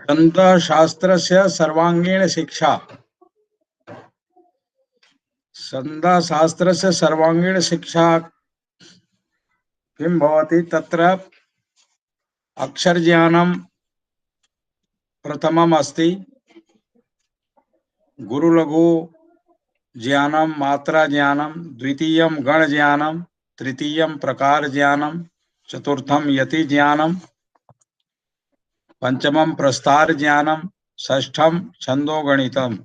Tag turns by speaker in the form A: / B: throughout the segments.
A: छंद शास्त्रस्य सर्वांगीण शिक्षा। छंद शास्त्रस्य सर्वांगीण शिक्षा किं भवति? तत्र अक्षरज्ञानं प्रथमम् अस्ति, गुरुलघु ज्ञानं, मात्रा ज्ञानं, द्वितीयं गण ज्ञानं, तृतीयं प्रकार ज्ञानं, चतुर्थं यति ज्ञानं, पंचमं प्रस्तार ज्ञानं, षष्ठं छंदो गणितम्।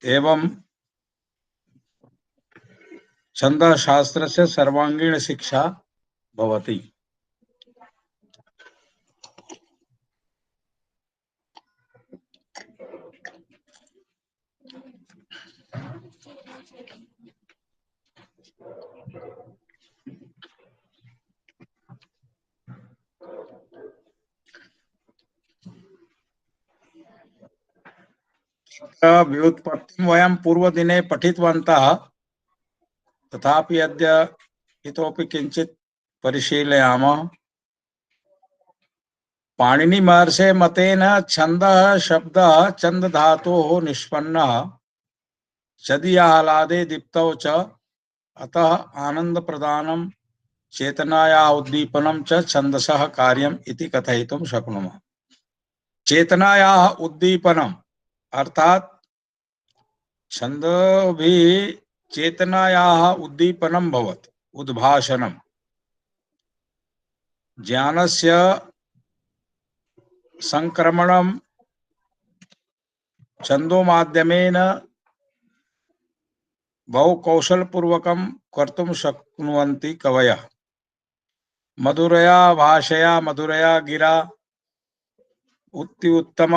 A: एवं छंद शास्त्रस्य सर्वांगीण शिक्षा भवति। व्युत्पत्तिं वयं पूर्वदिने पठितवन्तः, तथापि अद्य इतोपि किञ्चित् परिशीलयामः। पाणिनि महर्षेः मतेन छन्दः शब्दः छन्द धातोः निष्पन्नः, चदि आह्लादे दीप्तौ च, अतः आनंद प्रदानं चेतनायाः उद्दीपनं च छन्दसः कार्यम् इति कथयितुं शक्नुमः। चेतनायाः उद्दीपनम् अर्थात छंद भी चेतनायाः उद्दीपनं भवति, उद्भाषणम्। ज्ञानस्य संक्रमणं छन्दो माध्यमेन बहु कौशलपूर्वकं कर्तुं शक्नुवन्ति कवयः। मधुरया भाषया मधुरया गिरा उत्तम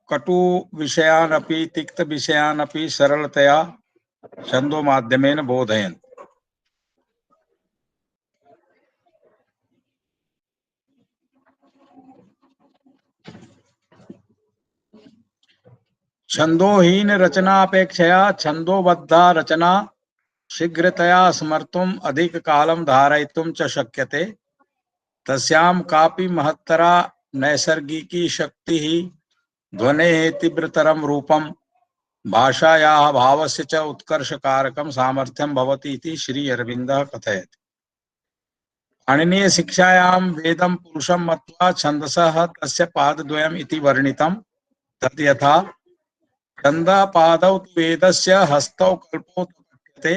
A: कटु विषयान् अपि तिक्त विषयान् अपि सरलतया छन्दो माध्यमेन बोधयन्ति। छन्दोहीन रचनापेक्षया छन्दोबद्धा रचना शीघ्रतया स्मर्तुम् अधिककालं धारयितुं च शक्यते। तस्यां कापि महत्तरा नैसर्गिकी शक्तिः ध्वनेः तीव्रतरं रूपं भाषायाः भावस्य च उत्कर्षकारकं सामर्थ्यं भवति इति श्री अरविन्दः कथयति। पाणिनीय शिक्षायां वेदं पुरुषं मत्वा छन्दसः तस्य पादद्वयम् इति वर्णितं। तद् यथा छन्दः पादौ वेदस्य हस्तौ कल्पौ पठ्यते,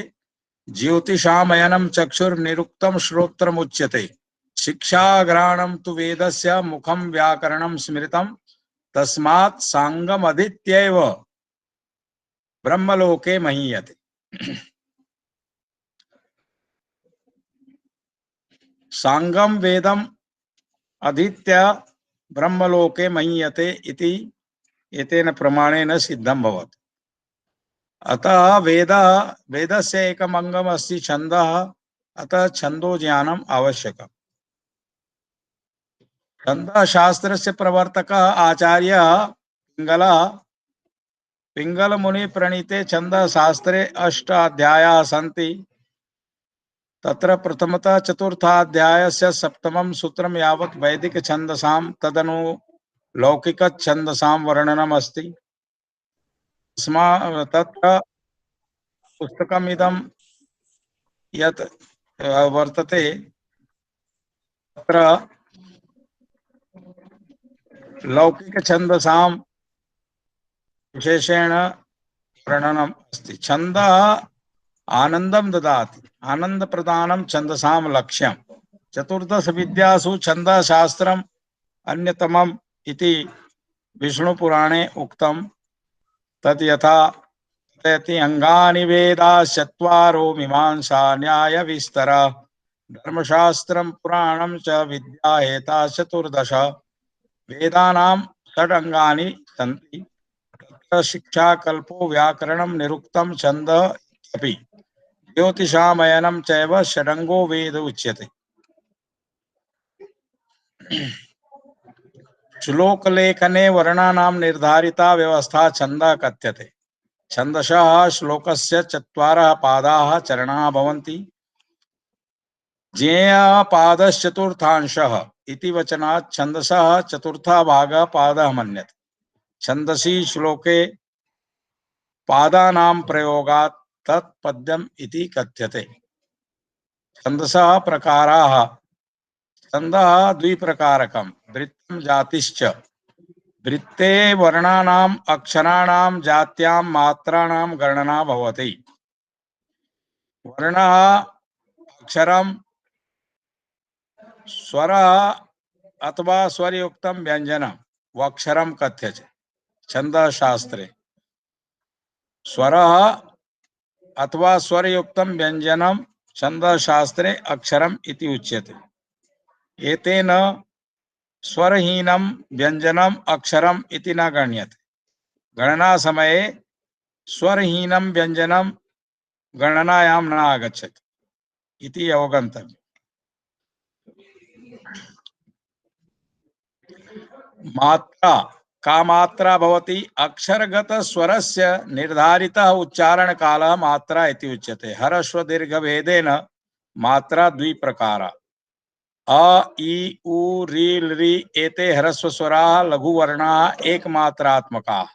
A: ज्योतिषामयनं चक्षुर्निरुक्तं श्रोत्रमुच्यते, शिक्षाग्राणं तु वेदस्य मुखं व्याकरणं स्मृतं, तस्मात् सांगमधीत्यैव ब्रह्मलोके महीयते। सांगम वेदम अधीत्य ब्रह्मलोके महीयते इति एतेन प्रमाणेन सिद्धं भवति। अतः वेदस्य एकम् अंगम् अस्ति छन्दः, अतः छन्दो ज्ञानम् आवश्यकम्। छन्दः शास्त्रस्य प्रवर्तकः आचार्यः पिङ्गलः। पिङ्गल मुनि प्रणीते छन्दः शास्त्रे 8 अध्यायाः सन्ति। तत्र प्रथमतः चतुर्थाध्यायस्य 7मं सूत्रं यावत् वैदिक छन्दसां तदनु लौकिक छन्दसां वर्णनम् अस्ति। तत्र पुस्तकमिदं यत् वर्तते तत्र लौकिक छंदसां विशेषेण वर्णनम् अस्ति। छन्दः आनन्दं ददाति, आनंद प्रदानं छन्दसां लक्ष्यम्। चतुर्दश विद्यासु छन्दशास्त्रम् अन्यतमम् इति विष्णुपुराणे उक्तम्। तद् यथा तथेति अंगानि वेदाश्चत्वारो मीमांसा न्याय विस्तर धर्मशास्त्रं पुराणं च विद्या एता चतुर्दश। वेदानां षडंगानि सन्ति। तत्र शिक्षा कल्पो व्याकरणं निरुक्तं छन्दः इत्यपि। ज्योतिषामयनं चैव षडंगो वेद उच्यते। श्लोकलेखने वर्णानां निर्धारिता व्यवस्था छन्दः कथ्यते। छन्दसः श्लोकस्य चत्वारः पादाः चरणाः भवन्ति। ज्ञेयः पादश्चतुर्थांशः इति वचनात् छन्दसः चतुर्थः भागः पादः मन्यते। छन्दसि श्लोके पादानां प्रयोगात् तत् पद्यम् इति कथ्यते। छन्दसः प्रकाराः। छन्दः द्विप्रकारकम् वृत्तं जातिश्च। वृत्ते वर्णानाम् अक्षराणां जात्यां मात्राणां गणना भवति। वर्णः अक्षरं स्वरः अथवा स्वरयुक्तं व्यंजनं वक्षरं कथ्यते। छन्दशास्त्रे स्वरः अथवा स्वरयुक्तं व्यंजनं छन्दशास्त्रे अक्षरम् इति उच्यते। एतेन स्वरहीनं व्यंजनम् अक्षरम् इति न गण्यते। गणना समये स्वरहीनं व्यंजनं गणनायां न आगच्छति इति अवगन्तव्यम्। मात्रा का मात्रा भवति। अक्षरगत स्वरस्य निर्धारितः उच्चारण कालः मात्रा इति उच्यते। हरस्व दीर्घ भेदेन मात्रा द्विप्रकारा। अ इ उ रि ऋ एते ह्रस्व स्वराः लघुवर्णाः एकमात्रात्मकाः।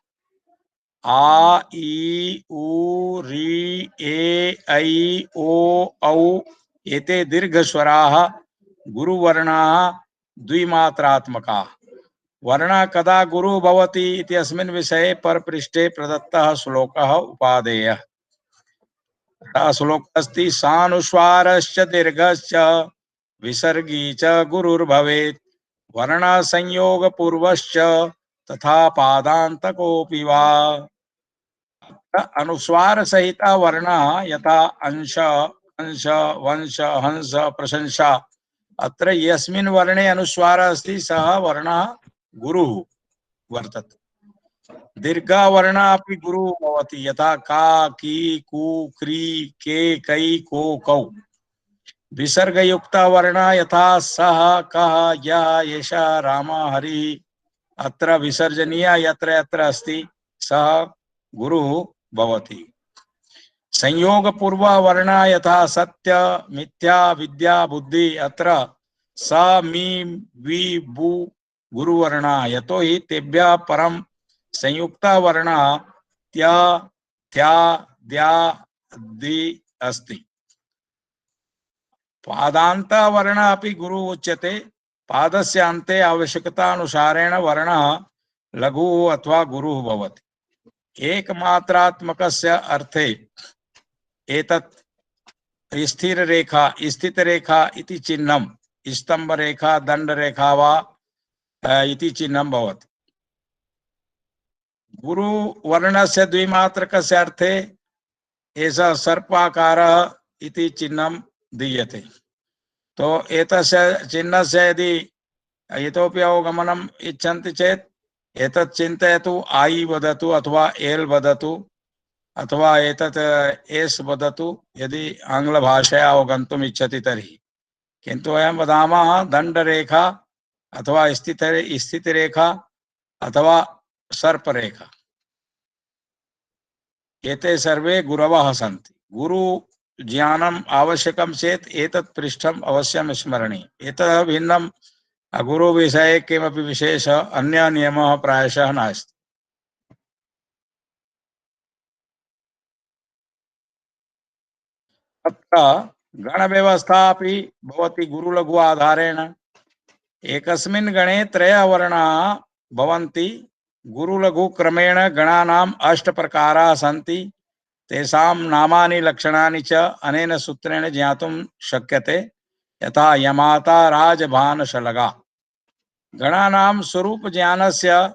A: आ इ उ रि ए ऐ ओ औ एते दीर्घस्वराः गुरुवर्णाः द्विमात्रात्मकाः। वर्णः कदा गुरु भवति इत्यस्मिन् विषये परपृष्ठे प्रदत्तः श्लोकः उपादेयः। श्लोकः अस्ति सानुस्वारश्च दीर्घश्च विसर्गी च गुरुर्भवेत् वर्ण संयोग पूर्वश्च तथा पादान्तकोऽपि वा। अनुस्वार सहित वर्ण यथा अंश अंश वंश हंस प्रशंसा। अत्र यस्मिन् वर्णे अनुस्वार अस्ति सः वर्णः गुरुः वर्तते। दीर्घवर्ण अपि गुरुः भवति यथा का की कु क्री के कै को कौ। विसर्गयुक्त वर्ण यथा सः कः यः एषः रामः हरिः अत्र विसर्जनीय यत्र यत्र अस्ति सः गुरुः भवति। संयोग पूर्व वर्ण यथा सत्य मिथ्या विद्या बुद्धि अत्र स मी वि बु गुरुवर्ण यतो हि तेभ्यः परं संयुक्त वर्ण त्य त्या द्या दि अस्ति। पादांत वर्ण अपि गुरु उच्यते। पादस्य अन्ते आवश्यकतानुसारेण वर्णः लघुः अथवा गुरुः भवति। एकमात्रात्मकस्य अर्थे एतत् स्थिर रेखा स्थित रेखा इति चिह्नं स्तंभ रेखा दंड रेखा वा इति चिह्नं भवति। गुरु वर्णस्य द्विमात्रकस्य अर्थे एषः सर्पाकारः इति चिह्नं दीयते। तो एतस्य चिह्नस्य यदि इतोपि अवगमनम् इच्छन्ति चेत् एतत् चिन्तयतु आई वदतु अथवा एल वदतु अथवा एतत् एस् वदतु यदि आङ्ग्लभाषया अवगन्तुम् इच्छति तर्हि। किन्तु वयं वदामः दण्डरेखा अथवा स्थितिरेखा अथवा सर्परेखा। एते सर्वे गुरवः सन्ति। गुरु ज्ञानम् आवश्यकं चेत् एतत् पृष्ठम् अवश्यं स्मरणीयम्। एतः भिन्नं गुरु विषये किमपि विशेष अन्य नियमः प्रायशः नास्ति। तत्र गणव्यवस्था अपि भवति गुरुलघु आधारेण। एकस्मिन् गणे त्रयः वर्णाः भवन्ति। गुरुलघु क्रमेण गणानाम् 8 प्रकाराः सन्ति। तेषां नामानि लक्षणानि च अनेन सूत्रेण ज्ञातुं शक्यते। यथा यमाता राजभानशलगा। गणानां स्वरूप ज्ञानस्य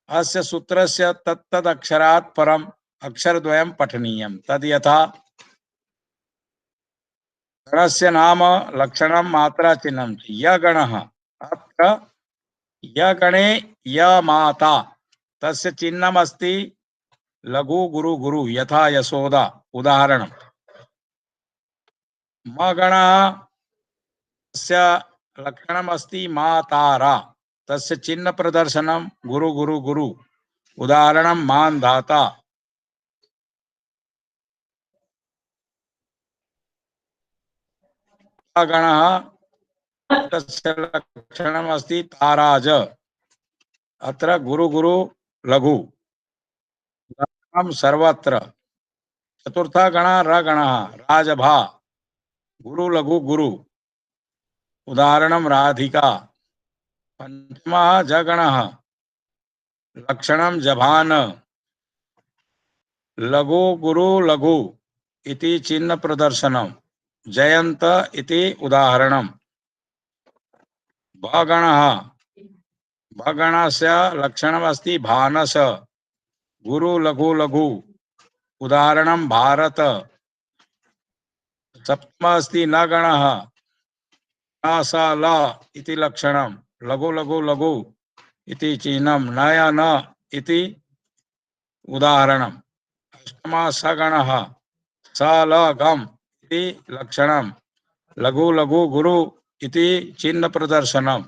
A: अस्य सूत्रस्य तत्तदक्षरात् परम् अक्षरद्वयं पठनीयं। तद् यथा गणस्य नाम लक्षणं मात्रा चिह्नं य गणः। अत्र य गणे य माता तस्य चिह्नम् अस्ति लघु गुरु गुरु यथा यशोदा। उदाहरणं म गणः तस्य लक्षणम् अस्ति मातारा तस्य चिह्न प्रदर्शनं गुरु गुरु गुरु। उदाहरणं मान्धाता। गणः तस्य लक्षणम् अस्ति ताराज। अत्र गुरु गुरु लघु सर्वत्र। चतुर्थ गण र गणः राजभा गुरु लघु गुरु। उदाहरणं राधिका। पंचमः जगणः लक्षणं जभान लघु गुरु लघु इति चिह्न प्रदर्शनम् जयंत इति उदाहरणम्। भगणः भगणस्य लक्षणमस्ति भानस गुरु लघु लघु। उदाहरणं भारत। सप्तमः अस्ति न गणः स ल इति लक्षणं लघु लघु लघु इति चिह्नं नयन इति उदाहरणम्। अष्टमः सगणः स ल गम इति लक्षणं लघु लघु गुरु इति चिह्न प्रदर्शनम्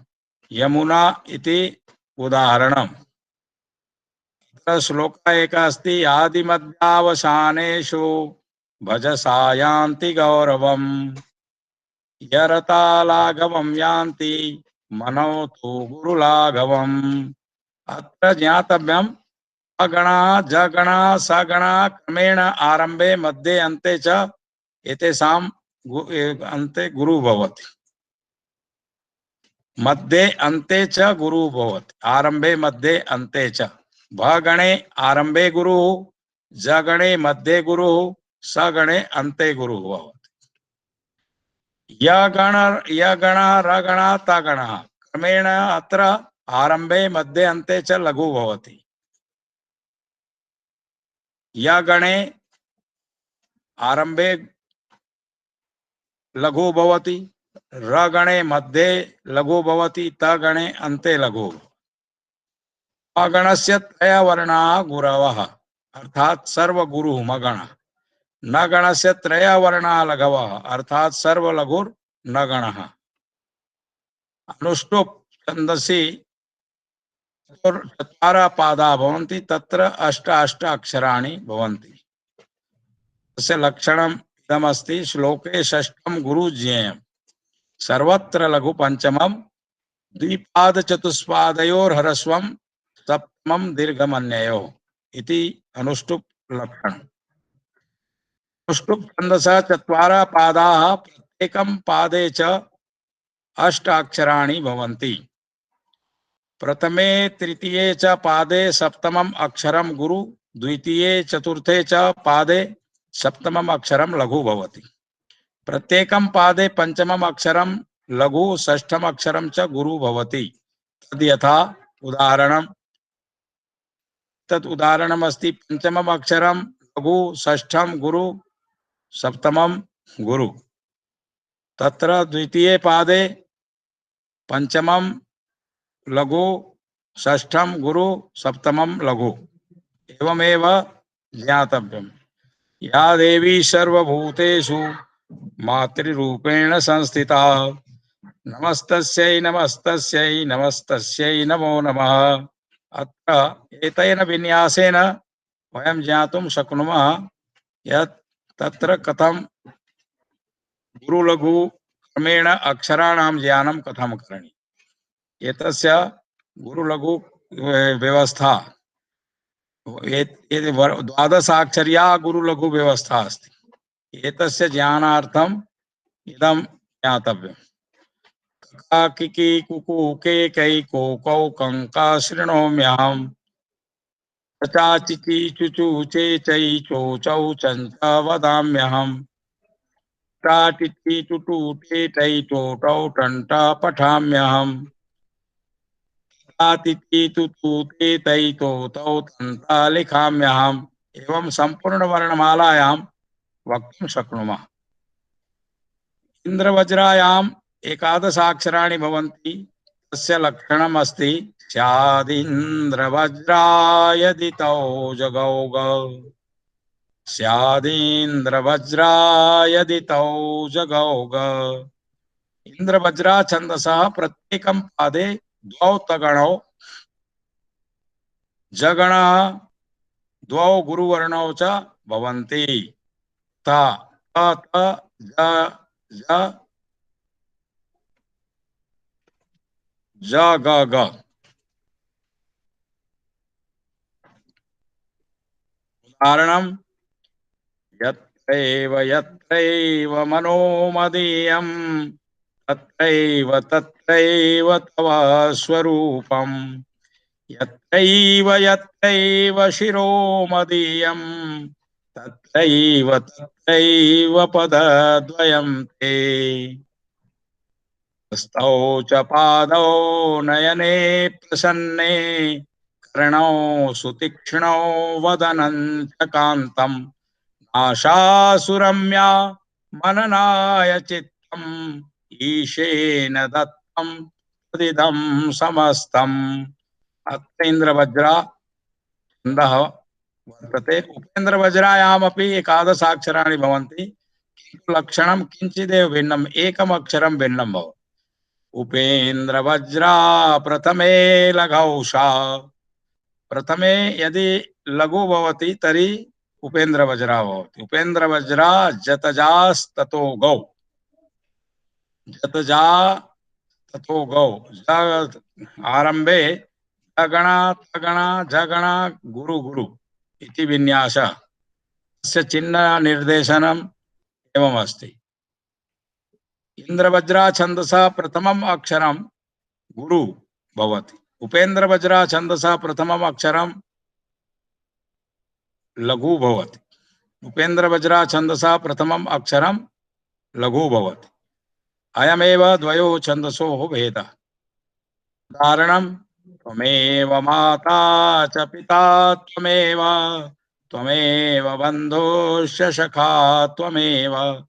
A: यमुना इति उदाहरणम्। श्लोक एक अस्ति आदिमध्यावसानेषु भज सायान्ति गौरवम् यरतालाघवं यान्ति मनौ तु गुरुलाघवम्। अत्र ज्ञातव्यम् अगणः जगणः सगणः क्रमेण आरम्भे मध्ये अन्ते च एतेषां अन्ते गुरु भवति। मध्ये अन्ते च गुरु भवति। आरम्भे मध्ये अन्ते च। भगणे आरम्भे गुरु जगणे मध्ये गुरु सगणे अन्ते गुरु भवति। यगण रगण तगण क्रमेण अत्र आरम्भे मध्ये अन्ते च लघु भवति। यगणे आरम्भे लघु भवति रगणे मध्ये लघु भवति तगणे अन्ते लघु। अगणस्य त्रयवर्णाः गुरवः अर्थात सर्वगुरु मगण। न गणस्य त्रयवर्णाः लघवः अर्थात सर्वलघुर् न गणः। अनुष्टुप् छन्दसि चत्वारः पादाः भवन्ति तत्र अष्ट अष्ट अक्षराणि भवन्ति। तस्य लक्षणम् इदमस्ति श्लोके षष्ठं गुरु ज्ञेयम् सर्वत्र लघु पंचमं द्विपाद चतुष्पादयोर्हरस्वं सप्तमं दीर्घमन्ययोः इति अनुष्टुप् लक्षणम्। अनुष्टुप् छन्दसः चत्वारः पादाः प्रत्येकं पादे च अष्ट अक्षराणि भवन्ति। प्रथमे तृतीये च पादे सप्तमम् अक्षरं गुरु द्वितीये चतुर्थे च पादे सप्तमम् अक्षरं लघु भवति। प्रत्येकं पादे पंचमम् अक्षरं लघु षष्ठम् अक्षरं च गुरु भवति। तद् यथा उदाहरणं तत् उदाहरणम् अस्ति पंचमम् अक्षरं लघु षष्ठं गुरु सप्तमं गुरु। तत्र द्वितीये पादे पंचमं लघु षष्ठं गुरु सप्तमं लघु। एवमेव ज्ञातव्यम्। या देवी सर्वभूतेषु मातृरूपेण संस्थिता नमस्तस्यै नमस्तस्यै नमस्तस्यै नमो नमः। अत्र एतेन विन्यासेन वयं ज्ञातुं शक्नुमः यत् तत्र कथं गुरुलघु क्रमेण अक्षराणां ज्ञानं कथं करणीयम्। एतस्य गुरुलघु व्यवस्था द्वादशाक्षर्या गुरुलघु व्यवस्था अस्ति। एतस्य ज्ञानार्थम् इदं ज्ञातव्यम्। काकिकी कुकुके कैको कौकंका शृणोम्यहम् चाचिची चुचूचे चै चोचौ चंचा वदाम्यहम् टाटिची टुटुटे टै टोटौ टंटा पठाम्यहम् तातिथि तुतुते तै तोतौ तंता लिखाम्यहम् एवं संपूर्ण वर्णमालायां वक्तुं शक्नुमः। इन्द्रवज्रायाम् एकादशाक्षराणि भवन्ति। तस्य लक्षणम् अस्ति स्यादिन्द्रवज्रायदितौ जगौग स्यादिन्द्रवज्रायदितौ जगौग। इन्द्रवज्रा छन्दसः प्रत्येकं पादे द्वौ तगणौ जगणः द्वौ गुरुवर्णौ च भवन्ति। त त ज ज ज ग ग। उदाहरणं यत्रैव यत्रैव मनो मदीयम् तत्रैव तत्रैव तव स्वरूपम् यत्रैव यत्रैव शिरो मदीयम् तत्रैव तत्रैव पदद्वयं ते हस्तौ च पादौ नयने प्रसन्ने कर्णौ सुतीक्ष्णौ वदनं च कान्तम् आशासुरम्या मननाय चित्तम् ईशेन दत्तं तदिदं समस्तम्। अत्र इन्द्रवज्रा छन्दः वर्तते। उपेन्द्रवज्रायामपि एकादशाक्षराणि भवन्ति, किन्तु लक्षणं किञ्चिदेव भिन्नम्, एकम् अक्षरं भिन्नं भवति। उपेन्द्रवज्रा प्रथमे लघौषा। प्रथमे यदि लघु भवति तर्हि उपेन्द्रवज्रा भवति। उपेन्द्रवज्रा जतजास्ततो गौ जतजा ततो गौ आरंभे तगण तगण झगण गुरु गुरु इति विन्यासः। तस्य चिह्न निर्देशनम् एवमस्ति। इन्द्रवज्रा छन्दसा प्रथमम् अक्षरं गुरु भवति। उपेन्द्रवज्रा छन्दसा प्रथमम् अक्षरं लघु भवति। उपेन्द्रवज्रा छन्दसा प्रथमम् अक्षरं लघु भवति। अयमेव द्वयोः छन्दसोः भेदः। उदाहरणं त्वमेव माता च पिता त्वमेव त्वमेव बन्धुश्च सखा त्वमेव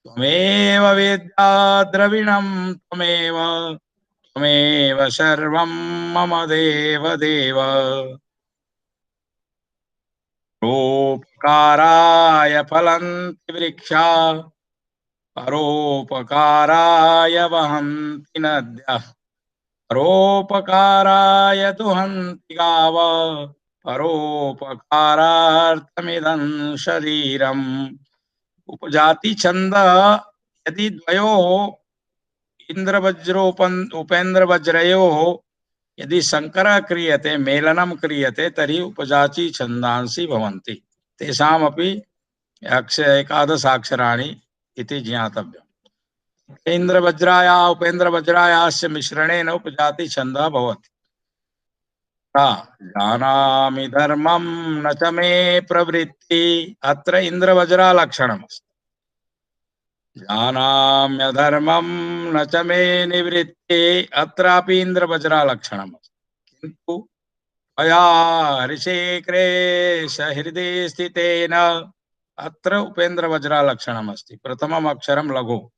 A: त्वमेव वेद्या द्रविणं त्वमेव त्वमेव सर्वं मम देव देव। परोपकाराय फलन्ति वृक्षा परोपकाराय वहन्ति नद्यः परोपकाराय दुहन्ति गावः परोपकारार्थमिदं शरीरम्। उपजाति छंद यदि द्वयोः उपेन्द्रवज्रयोः यदि संकरः क्रियते मेलनं क्रियते तर्हि उपजाति छन्दांसि भवन्ति। तेषामपि एकादशाक्षराणि इति ज्ञातव्यम्। इन्द्रवज्राया उपेन्द्रवज्रायास्य मिश्रणेन उपजाति छन्दः भवति। जानामि धर्मं न च मे प्रवृत्ति। अत्र इन्द्रवज्रा लक्षणमस्ति। जानाम्यधर्मं न च मे निवृत्ति। अत्रापि इन्द्रवज्रा लक्षणमस्ति। किन्तु त्वया ऋषिकेश हृदि स्थितेन अत्र उपेन्द्रवज्रा लक्षणमस्ति। प्रथमम् अक्षरं लघु।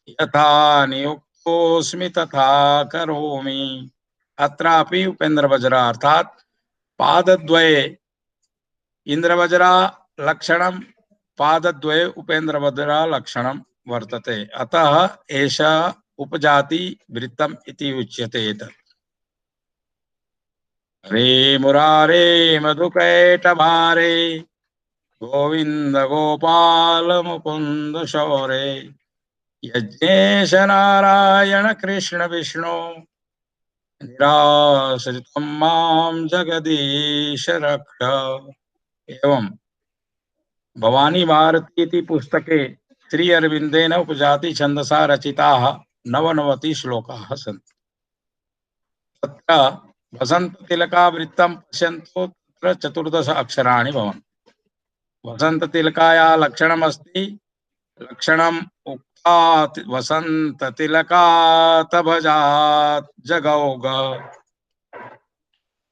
A: यथा नियुक्तोऽस्मि तथा करोमि। अत्रापि उपेन्द्रवज्रा अर्थात पादद्वये इन्द्रवज्रा लक्षणं पादद्वये उपेन्द्रवज्रा लक्षणं वर्तते। अतः एषा उपजाति वृत्तम् इति उच्यते। हरे मुरारे मधुकैटभारे गोविंद गोपाल मुकुंद शौरे यज्ञेश नारायण कृष्ण विष्णु निराश्रितं मां जगदीश रक्ष। एवं भवानी भारती इति पुस्तके श्री अरविंदेन उपजाति छन्दसा रचिताः नवनवति श्लोकाः सन्ति। तत्र वसन्ततिलकावृत्तं पश्यन्तु, तत्र 14 अक्षराणि भवन्ति। वसन्ततिलकायाः लक्षणमस्ति, लक्षणम् उक्तात् वसन्ततिलकात् भजात् जगौग।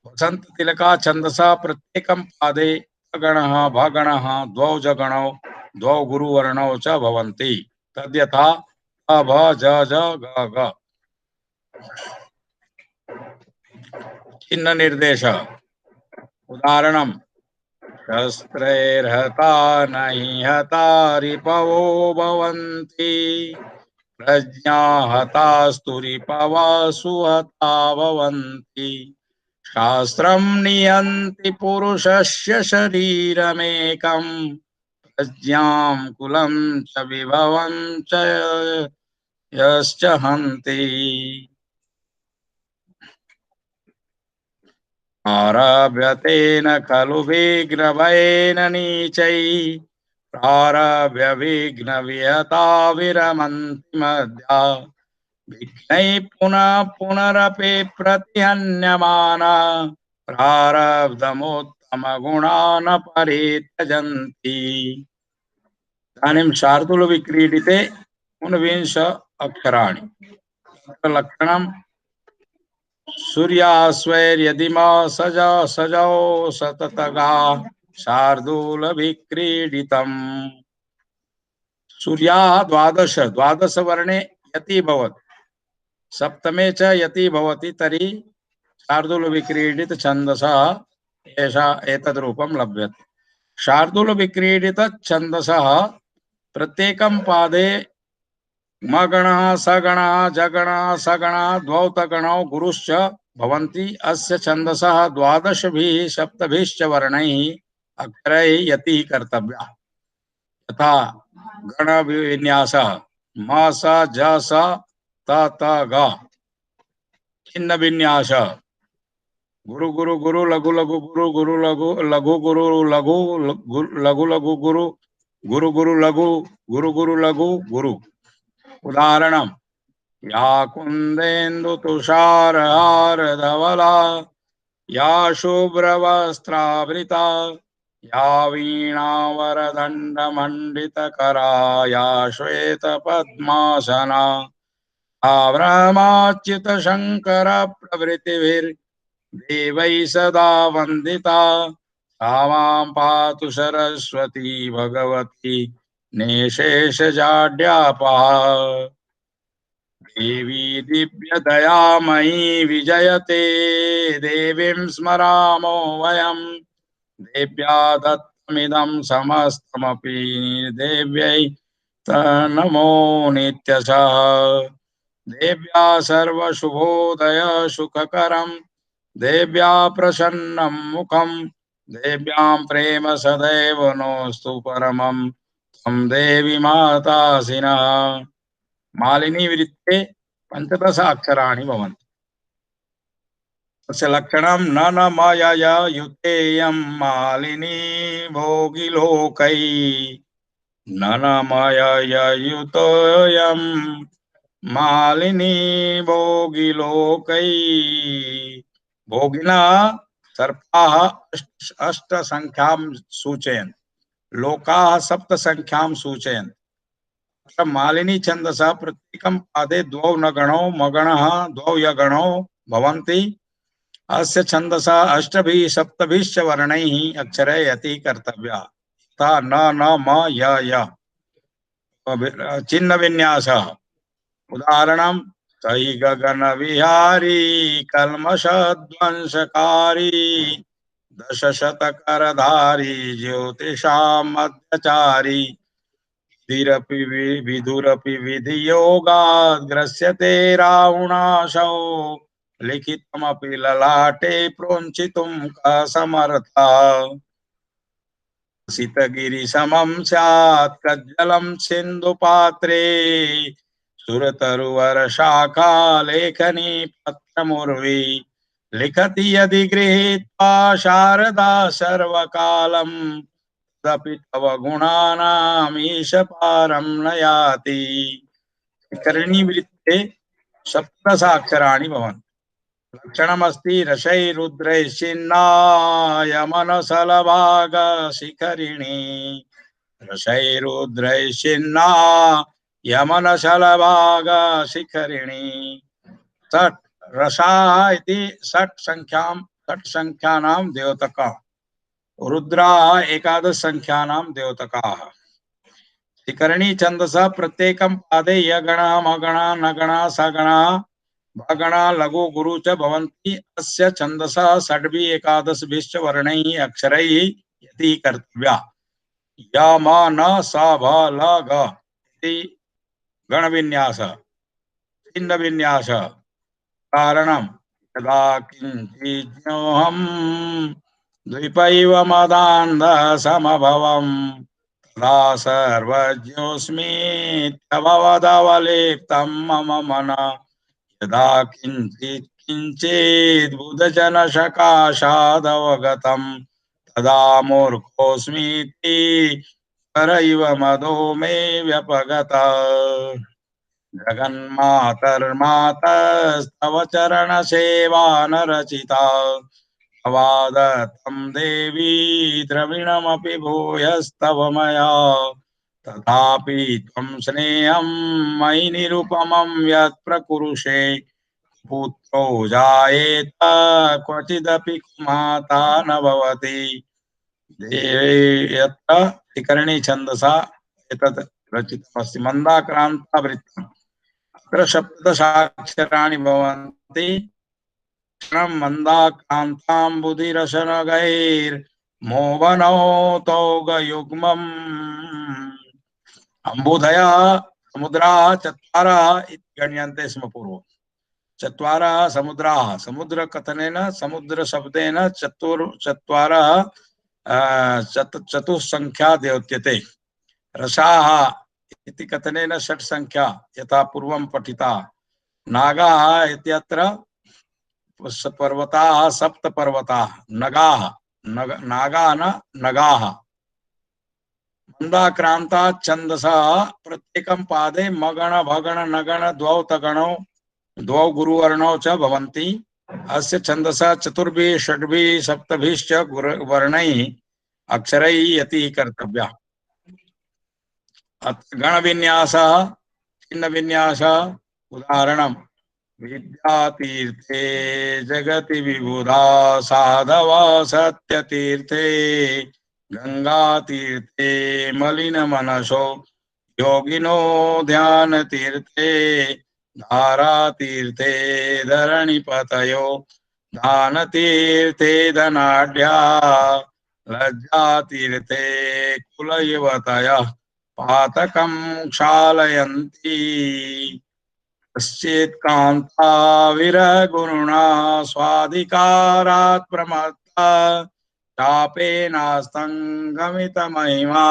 A: वसन्ततिलका छन्दसा प्रत्येकं पादे अगणः भगणः द्वौ जगणौ द्वौ गुरुवर्णौ च भवन्ति। तद्यथा अ भ ज ज ग ग। चिह्न निर्देश उदाहरणम् शस्त्रैर्हता नहि हता रिपवो भवन्ति प्रज्ञा हतास्तु रिपवा सुहता भवन्ति शास्त्रं नियन्ति पुरुषस्य शरीरमेकम् प्रज्ञां कुलं च विभवं च यश्च हन्ति आरभ्यतेन खलु विग्रहेण नीचैः प्रारभ्य विघ्नविहता विरमन्ति मध्या विघ्नैः पुनः पुनरपि प्रतिहन्यमाना प्रारब्धमुत्तमगुणान् परित्यजन्ति। इदानीं शार्दूलविक्रीडिते ऊनविंश अक्षराणि। तत्र लक्षणं सूर्यास्वैर्यदिमा सजा सजौ सततगा शार्दूलविक्रीडितम्। सूर्याः द्वादश वर्णे यति भवति, सप्तमे च यति भवति, तर्हि शार्दूलविक्रीडित छन्दसः एतद् रूपं लभ्यते। शार्दूलविक्रीडित छन्दसः प्रत्येकं पादे मगणः सगणः जगणः सगणः द्वौ तगणौ गुरुश्च भवन्ति। अस्य छन्दसः द्वादशभिः सप्तभिश्च वर्णैः अक्षरैः यतिः कर्तव्या। यथा गणविन्यासः म स ज स त त ग। छिन्न विन्यास गुरु गुरु गुरु लघु लघु गुरु गुरु लघु लघु गुरु लघु लघु लघु गुरु गुरु गुरु लघु गुरु गुरु लघु गुरु। उदाहरणं या कुन्देन्दु तुषारहार धवला या शुभ्रवस्त्रावृता या वीणावरदण्डमण्डितकरा या श्वेतपद्मासना ब्रह्माच्युत शंकर प्रभृतिभिर्देवैः सदा वन्दिता सा मां पातु सरस्वती भगवती निशेषजाड्यापहा। देवी दिव्यदयामयी विजयते देवीं स्मरामो वयं देव्या दत्तमिदं समस्तमपि देव्यै नमो नित्यशः। देव्या सर्वशुभोदय सुखकरं देव्या प्रसन्नं मुखं देव्यां प्रेम सदैव नोऽस्तु परमं तं देवी मातासिनः। मालिनी वृत्ते 15 अक्षराणि भवन्ति। तस्य लक्षणं न मायया युतेयं मालिनी भोगिलोकै न मायया युतोऽयं मालिनी भोगिलोकै। भोगिना सर्पाः अष्ट संख्यां सूचयन्ति, लोकाः सप्त संख्यां सूचयन्ति। मालिनी छन्दसा प्रत्येकं पादे द्वौ नगणौ मगणः द्वौ यगणौ भवन्ति। अस्य छन्दसा अष्टभिः सप्तभिश्च वर्णैः अक्षरैः यतिः कर्तव्या। तथा न म य य। चिह्न विन्यासः उदाहरणं तै गगन विहारी कल्मषध्वंसकारी दशशतकरधारी ज्योतिषां मध्यचारी विधुरपि विधियोगात् ग्रस्यते रावणासौ लिखितमपि ललाटे प्रोञ्छितुं कसमर्था। सितगिरिसमं स्यात् कज्जलं सिन्धुपात्रे सुरतरुवरशाखा लेखनी पत्रमुर्वी लिखति यदि गृहीत्वा शारदा सर्वकालं तदपि तव गुणानामीश पारं न याति। करणीवृत्ते पादे सप्तदशाक्षराणि भवन्ति। लक्षणमस्ति रसैरुद्रैश्चिन्नाय मनसलभागशिखरिणी। रसैरुद्रैश्चिन्ना यमनशलभागशिखरिणी। षट् रसाः इति षट् संख्यानां द्योतकः। रुद्राः एकादश संख्यानां द्योतकाः। शिखरिणी छन्दसा प्रत्येकं पादे यगणः मगणः नगणः सगणः भगणः लघु गुरु च भवन्ति। अस्य छन्दसा षड्भिः एकादशभिश्च वर्णैः अक्षरैः यतिः कर्तव्या। य म न स भ ल ग इति गणविन्यास छिन्न विन्यास। कारणं यदा किञ्चिज्ञोऽहं द्विपैव मदान्धः समभवम् तदा सर्वज्ञोऽस्मीत्यभवदवलिप्तं मम मनः। यदा किञ्चित् किञ्चित् बुधजनसकाशादवगतं तदा मूर्खोऽस्मीति परैव मदो मे व्यपगतः। जगन्मातर्मातस्तव चरणसेवा न रचिता अवादत्तं देवी द्रविणमपि भूयस्तव मया। तथापि त्वं स्नेहं मयि निरुपमं यत् प्रकुरुषे पुत्रो जायेत क्वचिदपि कुमाता न भवति। यत्र शिखरिणी छन्दसा एतत् रचितमस्ति। मन्दाक्रान्तावृत्तम्। अत्र सप्तदशाक्षराणि भवन्ति। मन्दाक्रान्ताम्बुधिरशनगैर्मोहनौतौगयुग्मम्। अम्बुधयः समुद्राः चत्वारः इति गण्यन्ते स्म पूर्वम्। चत्वारः समुद्राः। समुद्रकथनेन समुद्रशब्देन चत्वारः चतुस्सङ्ख्या द्योत्यते। रसाः इति कथनेन षट् संख्या यथा पूर्वं पठिता। नागाः इत्यत्र पर्वताः सप्त पर्वताः। नगाः नागाः न नगाः। मन्दाक्रान्ता छन्दसा प्रत्येकं पादे मगण भगण नगण द्वौ तगणौ द्वौ गुरुवर्णौ च भवन्ति। अस्य छन्दसा चतुर्भिः षड्भिः सप्तभिश्च वर्णैः अक्षरैः यतिः कर्तव्या। गणविन्यासः छिन्नविन्यासः। उदाहरणं विद्यातीर्थे जगति विबुधा साधवा सत्यतीर्थे गंगातीर्थे मलिनमनसो योगिनो ध्यानतीर्थे धारातीर्थे धरणिपतयो दानतीर्थे धनाढ्या लज्जातीर्थे कुलयुवतयः पातकं क्षालयन्ति। कश्चित् कान्ता विरहगुरुणा स्वाधिकारात् प्रमत्ता चापेनास्तं गमितमहिमा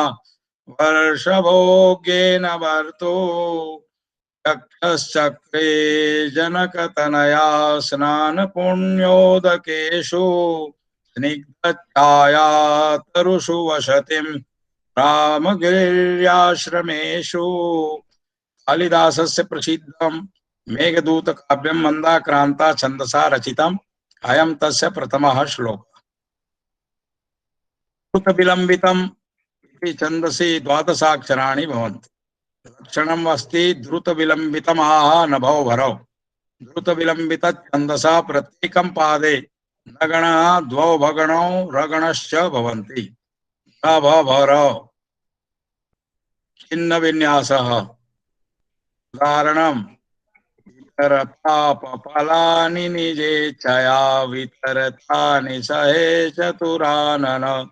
A: वर्षभोग्येन वर्तो चक्रश्चक्रे जनकतनया स्नानपुण्योदकेषु स्निग्धच्छाया तरुषु वसतिं रामगिर्याश्रमेषु। कालिदासस्य प्रसिद्धं मेघदूत काव्यं मन्दाक्रान्ता छन्दसा रचितम्। अयं तस्य प्रथमः श्लोकः। द्रुतविलम्बितम् इति छन्दसि द्वादशाक्षराणि भवन्ति। लक्षणम् अस्ति द्रुतविलम्बितमाह नभौ भरौ। द्रुतविलम्बितछन्दसा प्रत्येकं पादे नगणः द्वौ भगणौ रगणश्च भवन्ति। नभ भरौ। छिन्नविन्यासः। उदाहरणं वितरतापफलानि निजेच्छया वितरतानि सहे चतुरानन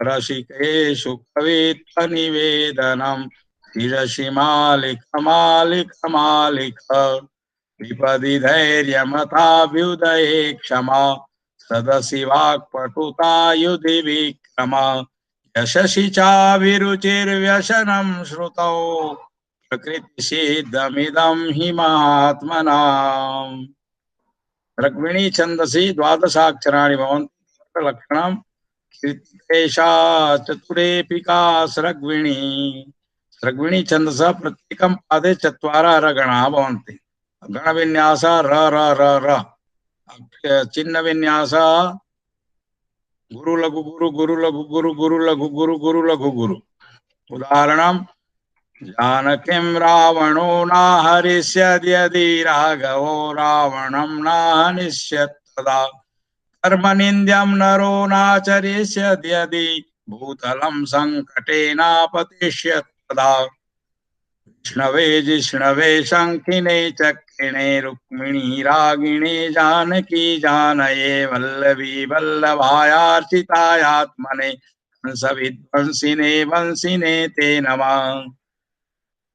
A: रसिकेषु कवित्वनिवेदनं शिरसि मालिक मालिक मालिक विपदि धैर्यमथाभ्युदये क्षमा सदसि वाक्पटुता युधि विक्रम यशसि चाभिरुचिर्व्यसनं श्रुतौ प्रकृतिसिद्धमिदं हि महात्मनाम्। रग्मिणी छन्दसि द्वादशाक्षराणि भवन्ति। लक्षणं कीर्तितेषा चतुरेपिका स्रग्विणी। स्रग्विणी छन्दसा प्रत्येकं पादे चत्वारः रगणाः भवन्ति। गण विन्यास र र र र, चिन्ह विन्यास गुरु लघु गुरु गुरु लघु गुरु गुरु लघु गुरु गुरु लघु गुरु। उदाहरणम जानकीं रावणो न हरिष्यद्यदि राघवो रावणं न हनिष्यत् तदा कर्मनिन्द्यं नरो नाचरिष्यद्यदि भूतलं संकटे नापतिष्यत् तदा। विष्णवे जिष्णवे शङ्खिने चक्रिणे रुक्मिणी रागिणे जानकी जानये वल्लभी वल्लभायार्चितायात्मने हंसविध्वंसिने वंसिने ते नमः।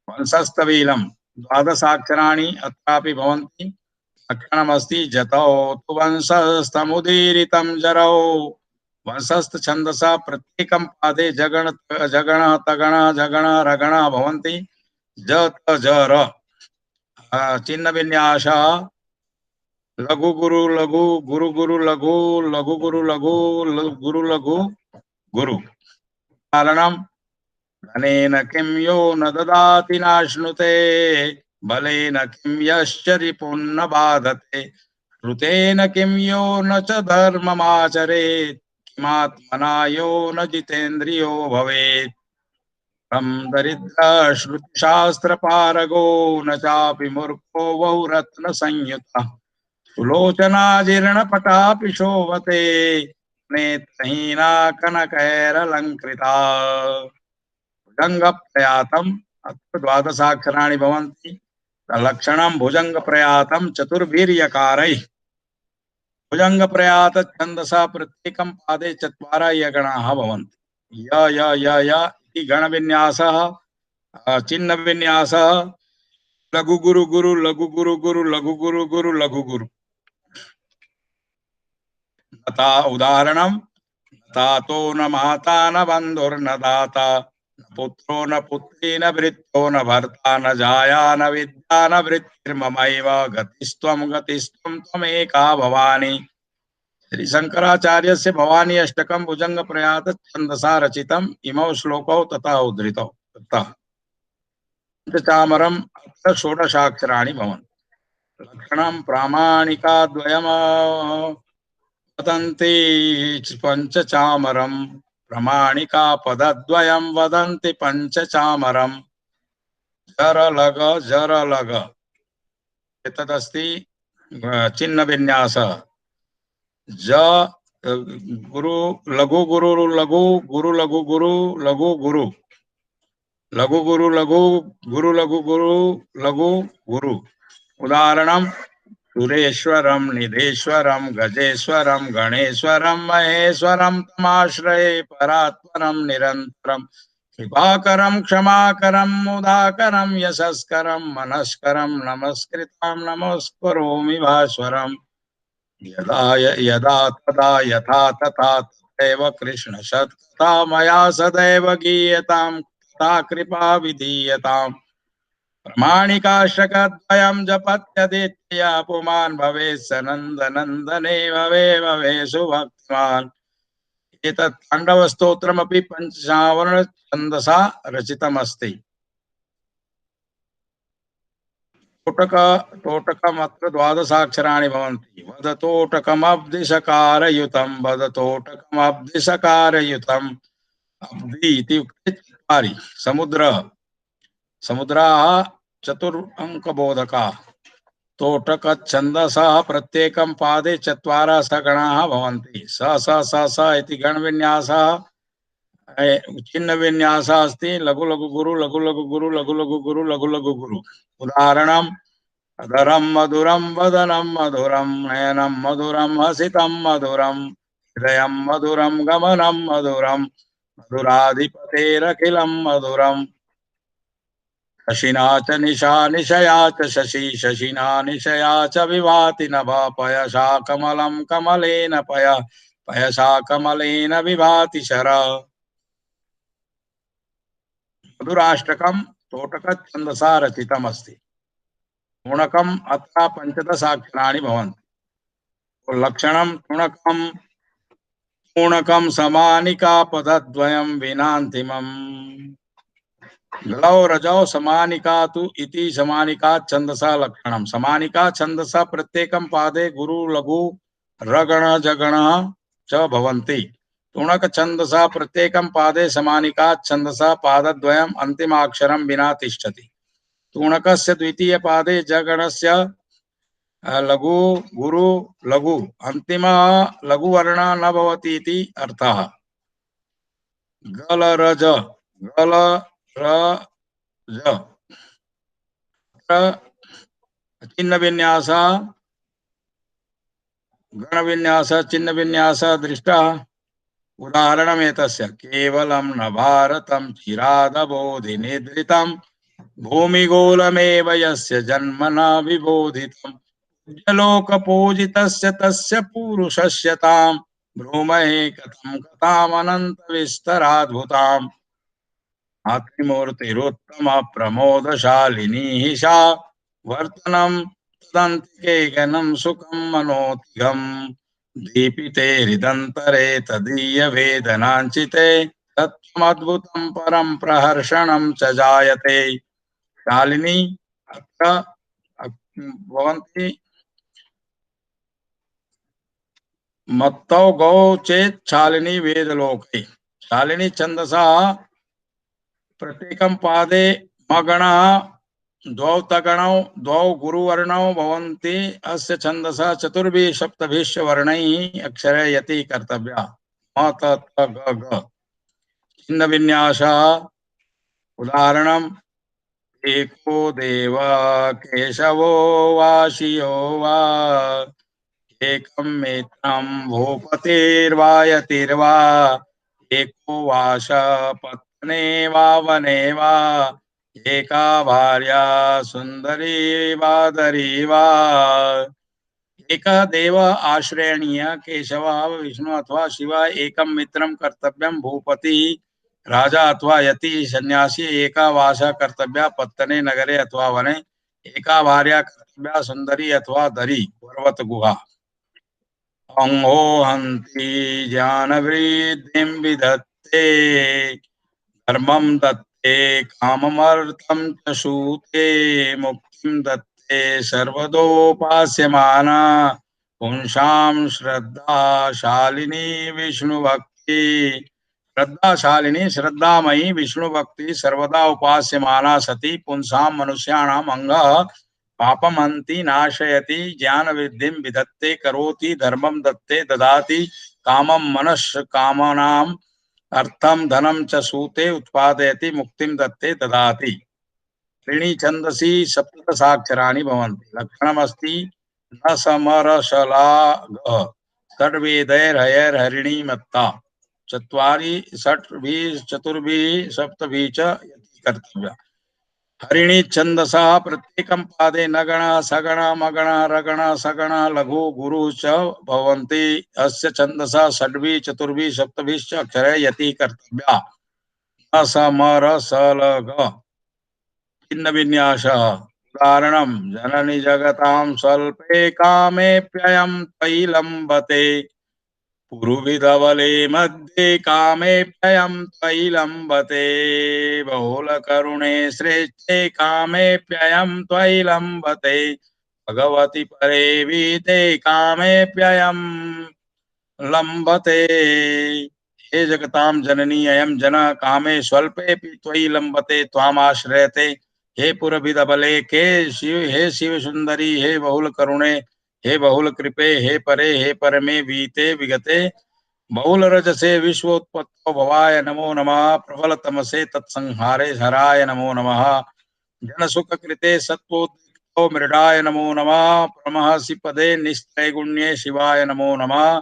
A: वंशस्तवीलं द्वादशाक्षराणि अत्रापि भवन्ति। लक्षणमस्ति जतौ तु वंशस्तमुदीरितं जरौ। वंशस्थ छन्दसा प्रत्येकं पादे जगण जगण तगण जगण रगण भवन्ति। ज त ज र चिन्ह विन्यास लघु गुरु लघु गुरु गुरु लघु लघु गुरु लघु गुरु लघु गुरु। कारणं धनेन किं यो न ददाति नाश्नुते बलेन किं यश्च रिपुन्न बाधते ऋतेन किं यो न च धर्ममाचरेत् किमात्मना यो न जितेन्द्रियो भवेत्। तं दरिद्र श्रुतिशास्त्र पारगो न चापि मूर्खो बहुरत्न संयुतः सुलोचना जीर्ण पटापि शोभते नेत्रहीना कनकैरलंकृता। भुजंग प्रयातम अत्र द्वादशाक्षराणि भवन्ति। लक्षणं भुजंग प्रयातम चतुर्भिर्यकारैः। भुजंग प्रयात छन्दसा प्रत्येकं पादे चत्वारः यगणाः भवन्ति। य य य य इति गणविन्यासः। चिन्ह विन्यासः लघु गुरु गुरु लघु गुरु गुरु लघु गुरु गुरु लघु गुरु। तथा उदाहरणं तातो न माता न बन्धुर्न दाता न पुत्रो न पुत्री न भृत्यो न भर्ता न जाया न विद्या न वृत्तिर्ममैव गतिस्त्वं त्वमेका भवानी। श्री शंकराचार्य से भवानी अष्टकम भुजंग प्रयात छन्दसा रचितम् इमौ श्लोकौ तथा उद्धृतौ। चामरम अत्र षोडशाक्षराणि भवन्ति। लक्षणं प्रामाणिकाद्वयम् वदन्ति पञ्चचामरं प्रमाणिका पदद्वयं वदन्ति पञ्चचामरं जरलग जरलग। एतदस्ति चिन्ह विन्यास ज गुरु लघु गुरु लघु गुरु लघु गुरु लघु गुरु लघु गुरु लघु गुरु लघु गुरु लघु गुरु। उदाहरणं सुरेश्वरं निधेश्वरं गजेश्वरं गणेश्वरं महेश्वरं तमाश्रये परात्परं निरन्तरं कृपाकरं क्षमाकरं मुदाकरं यशस्करं मनस्करं नमस्कृतां नमस्करोमि भास्वरम्। यदा यदा तदा यथा तथा तथैव कृष्ण सत्कथा मया सदैव गीयतां तथा कृपा विधीयताम्। प्रमाणिकाश्रकद्वयं जपत्यदित्य पुमान् भवेत् स नन्दनन्दने भवे भवे सुभक्तिमान्। एतत् ताण्डवस्तोत्रमपि पञ्चावर्ण छन्दसा रचितमस्ति। तोटकमत्र द्वादशाक्षराणि भवन्ति। वदतोटकमब्धिषकारयुतं वदतोटकमब्धिषकारयुतम्। अब्धि इत्युक्ते चत्वारि। समुद्रः समुद्राः चतुरङ्कबोधकाः। तोटकछन्दसः प्रत्येकं पादे चत्वारः सगणाः भवन्ति। स स स स इति गणविन्यासः। चिन्ह विन्यासः अस्ति लघु लघु गुरु लघु लघु गुरु लघु लघु गुरु लघु लघु गुरु। उदाहरणं अधरं मधुरं वदनं मधुरं नयनं मधुरं हसितं मधुरं हृदयं मधुरं गमनं मधुरं मधुराधिपतेरखिलं मधुरम्। शशिना च निशा निशया च शशि शशिना निशया च विभाति नभः पयसा कमलं कमलेन पयसा कमलेन विभाति शरः। मधुराष्टकं तोटकछन्दसा रचितमस्ति। तुणकम् अत्र पञ्चदशाक्षराणि भवन्ति। लक्षणं तुणकं समानिका पदद्वयं विनान्तिमम्। ग्लौ रजौ समानिका तु इति समानिका छंदसा लक्षणम। समानिका छंदसा प्रत्येकं पादे गुरु लघु रगण जगण च भवन्ति। तुणक छंदसा प्रत्येकं पादे समानिका छंदसा पादद्वयम् अन्तिमाक्षरं विना तिष्ठति। तुणकस्य द्वितीय पादे जगणस्य लघु गुरु लघु अंतिम लघु वर्ण न भवति इति अर्थः। गल रज गल रज चिन्ह विन्यास गण विन्यास चिन्ह विन्यास दृष्टा। उदाहरणमेतस्य केवलं न भारतं चिरादबोधि निद्रितं भूमिगोलमेव यस्य जन्म न विबोधितं लोकपूजितस्य तस्य पुरुषस्य तां ब्रूमहे कथं कथामनन्तविस्तराद्भुताम्। मातृमूर्तिरुत्तम प्रमोदशालिनी सा वर्तनं तदन्तिके गनं सुखं मनोतिघं दीपिते हृदन्तरे तदीय वेदनाञ्चिते तत्त्वमद्भुतं परं प्रहर्षणं च जायते। शालिनी अत्र भवन्ति मत्तौ गौ चेत् शालिनी वेदलोके। शालिनी छन्दसा प्रत्येकं पादे मगणः द्वौ तगणौ द्वौ गुरुवर्णौ भवन्ति। अस्य छन्दसा चतुर्भिः सप्तभिश्च वर्णैः अक्षरे यति कर्तव्या। म त थ ग घ। छिन्न विन्यासः उदाहरणम् एको देव केशवो वा शियो वा एकं मित्रं भूपतिर्वायतिर्वा एको वाश पत्ने वा वने वा एका भार्या सुंदरी वादरी वा। एक देव आश्रयणीय केशव विष्णु अथवा शिव एकं मित्रं कर्तव्यं भूपति राजा अथवा यति सन्यासी एका वास कर्तव्या पत्तने नगरे अथवा वने एका भार्या कर्तव्या सुंदरी अथवा दरी पर्वत गुहा। अंहो हन्ति ज्ञानवृद्धिं विधत्ते धर्मं दत्ते काममर्थं च सूते मुक्तिं दत्ते सर्वदोपास्यमाना पुंसां श्रद्धाशालिनी विष्णुभक्ति। श्रद्धाशालिनी श्रद्धामयी विष्णुभक्ति सर्वदा उपास्यमाना सती पुंसां मनुष्याणाम् अंगः पापमन्ति नाशयति ज्ञानवृद्धिं विधत्ते करोति धर्मं दत्ते ददाति कामं मनश् कामनाम् अर्थम धनम च सूते उत्पादयति मुक्तिं दत्ते ददाति। त्रीणि छन्दसि सप्तदशाक्षराणि भवन्ति। लक्षणमस्ति न समरसला ग षड्वेदैर्हयैर्हरिणी मत्ता चत्वारि षट्भिः चतुर्भिः सप्तभिः च यति कर्तव्या। हरिणी छन्दसा प्रत्येकं पादे नगण सगण मगण रगण सगण लघु गुरु च भवन्ति। अस्य छन्दसा षड्भिः चतुर्भिः सप्तभिश्च अक्षरे यति कर्तव्या। असमरसलग छिन्न विन्यासः उदाहरणं जननि जगतां स्वल्पे कामेऽप्ययं त्वयि लम्बते पुरुविधवले मध्ये कामेऽप्ययं त्वयि लम्बते बहुलकरुणे श्रेष्ठे कामेऽप्ययं त्वयि लम्बते भगवति परे वीते कामेऽप्ययं लम्बते। हे जगतां जननी अयं जन कामे स्वल्पेऽपि त्वयि लम्बते त्वामाश्रयते। हे पुरभिदबले के शिव हे शिव सुंदरी हे बहुल करुणे हे बहुल कृपे हे परे हे परमे वीते विगते बहुल रजसे विश्वोत्पत्तो भवाय नमो नमः प्रबल तमसे तत्संहारे हराय नमो नमः जन सुख कृते सत्वोद्रिक्तो मृडाय नमो नमः प्रमहसि पदे निस्त्रैगुण्ये शिवाय नमो नमः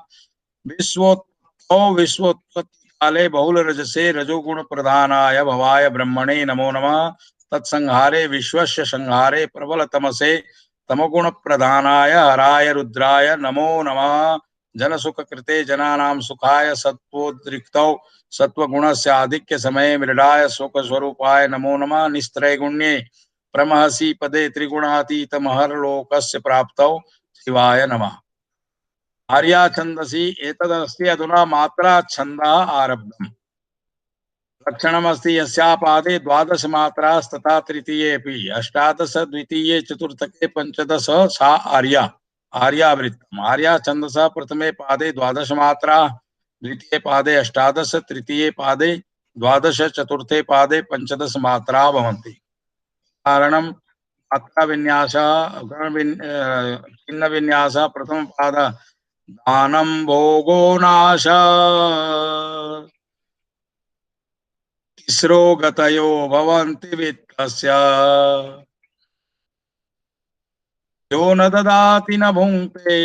A: विश्वोत्पत्तो विश्वोत्पत्ति काले बहुल रजसे रजोगुण प्रधानाय भवाय ब्रह्मणे नमो नमः तत्संहारे विश्वस्य संहारे प्रबल तमसे तमगुण प्रधानाय हराय रुद्राय नमो नमः जन सुख कृते जनानां सुखाय सत्वोद्रिक्तौ सत्वगुणस्य आधिक्य समये मृडाय शोक स्वरूपाय नमो नमः निस्त्रैगुण्ये प्रमहसि पदे त्रिगुणातीत महर्लोकस्य प्राप्तौ शिवाय नमः। आर्या छन्दसि एतदस्ति अधुना मात्रा छन्दः आरब्धम्। लक्षणमस्ति यस्या पादे द्वादश मात्रास्तथा तृतीयेऽपि अष्टादश द्वितीये चतुर्थके पंचदश सा आर्या आर्यावृत्तम् आर्या छन्दसा प्रथमे पादे द्वादश मात्रा द्वितीये पादे अष्टादश तृतीये पादे द्वादश चतुर्थे पादे पंचदश मात्रा भवन्ति। कारणं मात्रा विन्यास चिह्न विन्यास प्रथम पाद दानं भोगो नाश तिस्रो गतयो भवन्ति वित्तस्य यो न ददाति न भुङ्क्ते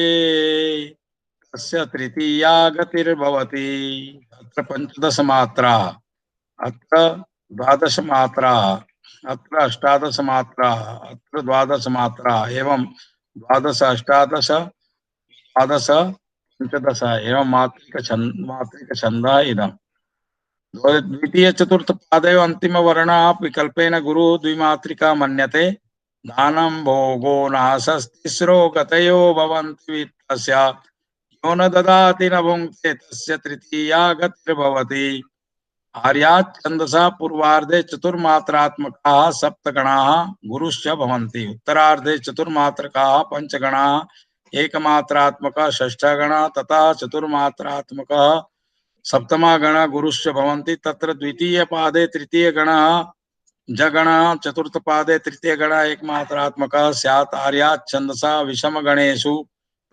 A: तस्य तृतीया गतिर्भवति। अत्र पंचदश मात्रा अत्र द्वादश मात्रा अत्र अष्टादश मात्रा अत्र द्वादश मात्रा एवं द्वादश अष्टादश द्वादश पंचदश एवं मात्रिक छन्दः इदम्। द्वितीय चतुर्थ पादयो अंतिम वर्ण विकल्पेन गुरु द्विमात्रिका मन्यते। दानं भोगो नासस्तिस्रो गतयो भवन्ति वित्तस्य यो न ददाति न भुङ्क्ते तस्य तृतीया गतिर्भवति। आर्यात् छन्दसा पूर्वार्धे चतुर्मात्रात्मकाः सप्तगणाः गुरुश्च भवन्ति। उत्तरार्धे चतुर्मात्रकाः पंचगणाः एकमात्रात्मकः षष्ठगणः तथा चतुर्मात्रात्मकः सप्तमा गण गुरुश्च भवन्ति। तत्र द्वितीय पादे तृतीय गणः जगणः चतुर्थ पादे तृतीय गणः एकमात्रात्मकः स्यात्। आर्यात् छन्दसा विषम गणेषु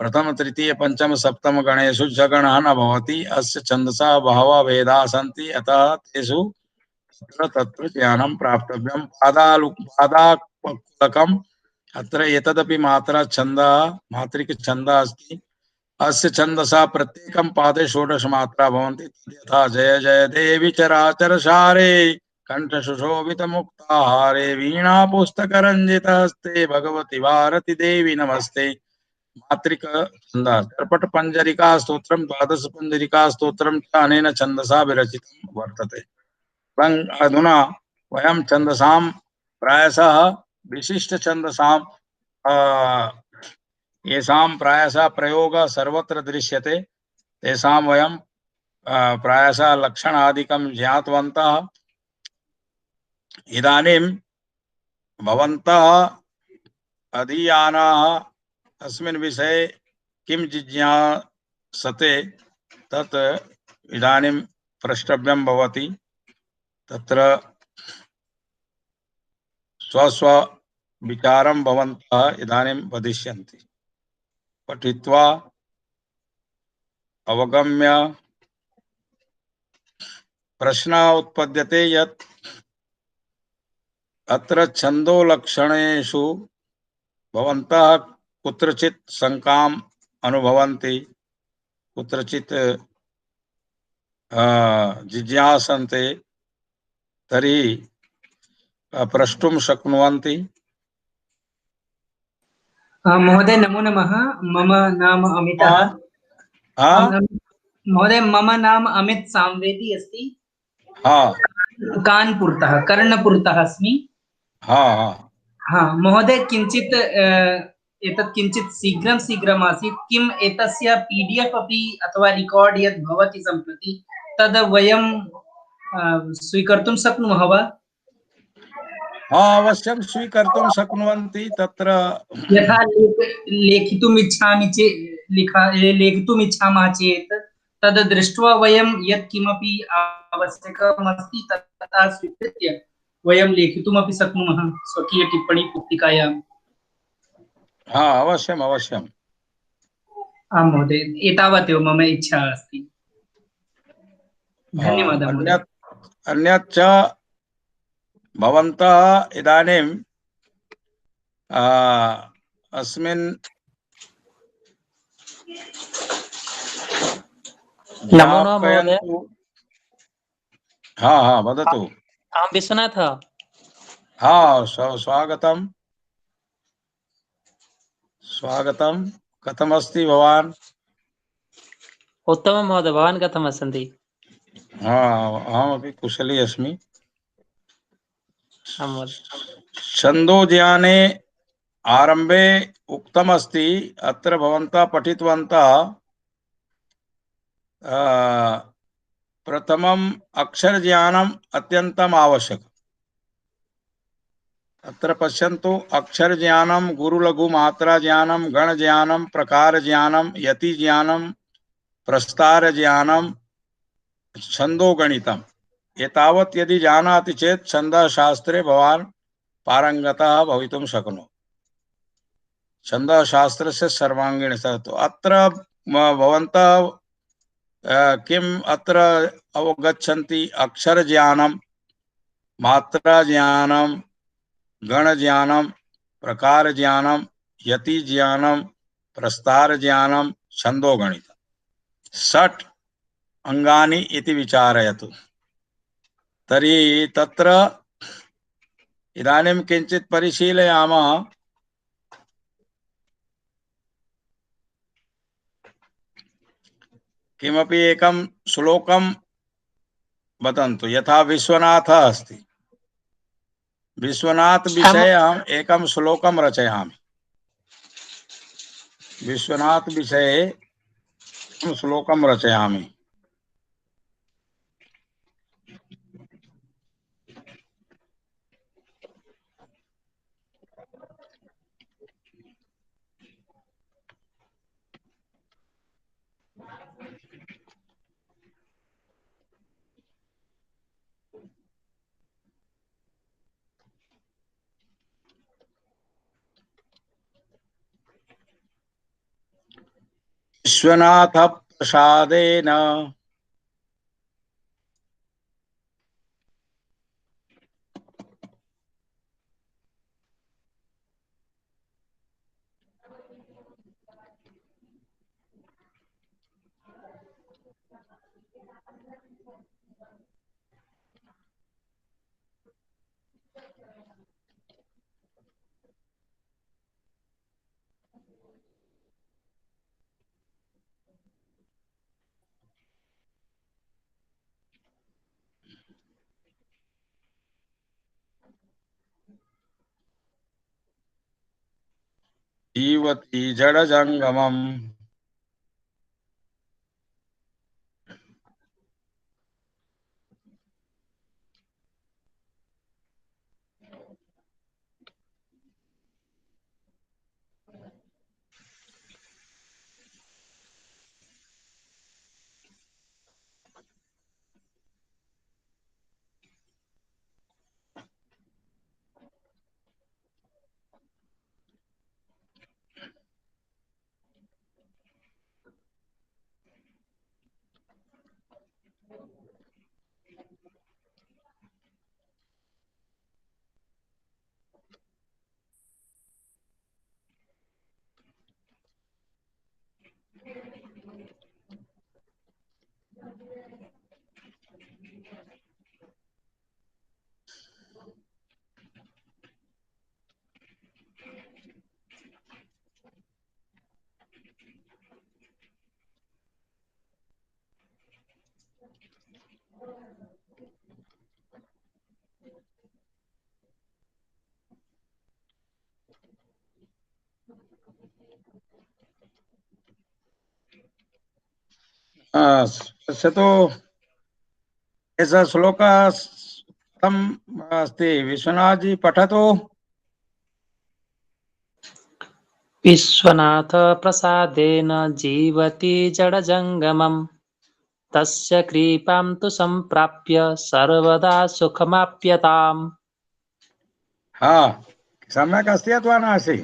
A: प्रथम तृतीय पंचम सप्तम गणेषु जगणः न भवति। अस्य छन्दसा बहवः भेदाः सन्ति अतः तेषु तत्र तत्र ज्ञानं प्राप्तव्यं। पादाकुलकम् अत्र एतदपि मात्रा छन्दः मात्रिक छन्दः अस्ति। अस्य छन्दसा प्रत्येकं पादे षोडश मात्रा भवन्ति। यथा जय जय देवी चराचर सारे कंठ सुशोभित मुक्ताहारे वीणा पुस्तक रंजित हस्ते भगवती भारती देवी नमस्ते। मात्रिक छन्दः कर्पट पंजरिका स्तोत्रम द्वादश पंजरिका स्तोत्रम च अनेन छन्दसा विरचितं वर्तते। अधुना वयं छन्दसां प्रायशः विशिष्ट छन्दसां येषां प्रायशः प्रयोगः सर्वत्र दृश्यते तेषां वयं प्रायशः लक्षणादिकं ज्ञातवन्तः। इदानीं भवन्तः अधीयानाः अस्मिन् विषये किं जिज्ञासते तत् इदानीं प्रष्टव्यं भवति। तत्र स्वस्व विचारं भवन्तः इदानीं वदिष्यन्ति। पठित्वा अवगम्य प्रश्नः उत्पद्यते यत् अत्र छन्दो लक्षणेषु भवन्तः कुत्रचित् शङ्काम् अनुभवन्ति कुत्रचित् जिज्ञासन्ते तर्हि प्रष्टुं शक्नुवन्ति।
B: महोदय नमो नमः। मम नाम अमितः। महोदय मम नाम अमित सामवेदी अस्ति। कानपुरतः कर्णपुरतः अस्मि। महोदय किञ्चित् एतत् किञ्चित् शीघ्रम् आसीत्। किम् एतस्य PDF अपि अथवा रिकार्ड् यद् भवति सम्प्रति तद् वयं स्वीकर्तुं शक्नुमः वा?
A: अवश्यं स्वीकर्तुं शक्नुवन्ति। तत्र
B: यथा लेखितुम् इच्छामः चेत् तद् दृष्ट्वा वयं यत् किमपि आवश्यकमस्ति तथा स्वीकृत्य वयं लेखितुमपि शक्नुमः स्वकीय टिप्पणी पुस्तिकायां।
A: अवश्यम् अवश्यम्।
B: आं महोदय एतावदेव मम इच्छा अस्ति। धन्यवादः महोदय।
A: अन्यच्च भवन्तः इदानीं अस्मिन्
C: नमो नमः महोदय।
A: वदतु।
C: अहं विश्वनाथः।
A: स्वागतं स्वागतं। कथमस्ति भवान्?
C: उत्तमं महोदय। भवान् कथम् अस्ति?
A: अहमपि कुशली अस्मि। छन्दोज्ञाने आरंभे उक्तमस्ति अत्र भवन्तः पठितवन्तः प्रथमम् अक्षर ज्ञानम् अत्यन्तम् आवश्यकम्। अत्र पश्यन्तु, अक्षर ज्ञानं, गुरुलघु मात्रा ज्ञानं, गण ज्ञानं, प्रकार ज्ञानं, यति ज्ञानं, प्रस्तार ज्ञानं, छंदो गणितम्। एतावत् यदि जानाति चेत् छन्दशास्त्रे भवान् पारंगतः भवितुं शक्नोति। छन्दशास्त्रस्य सर्वाङ्गीण तो अत्र भवन्तः किम् अत्र अवगच्छन्ति? अक्षर ज्ञानं, मात्रा ज्ञानं, गण ज्ञानं, प्रकार ज्ञानं, यति ज्ञानं, प्रस्तार ज्ञानं, छन्दो गणितम्। षट् अंगानि इति विचारयतु। तर्हि तत्र इदानीं किञ्चित् परिशीलयामः। किमपि एकं श्लोकं वदन्तु। यथा विश्वनाथः अस्ति, विश्वनाथ विषये अहम् एकं श्लोकं रचयामि। विश्वनाथ विषये श्लोकं रचयामि। विश्वनाथ प्रसादेन जीवति जड़ जंगमम्। पश्यतु, एषः श्लोकः कथम् अस्ति? विश्वनाथ जी पठतु।
C: विश्वनाथ प्रसादेन जीवति जडजङ्गमम् तस्य कृपां तु सम्प्राप्य सर्वदा सुखमाप्यताम्।
A: हाँ, सम्यक् अस्ति अथवा नास्ति?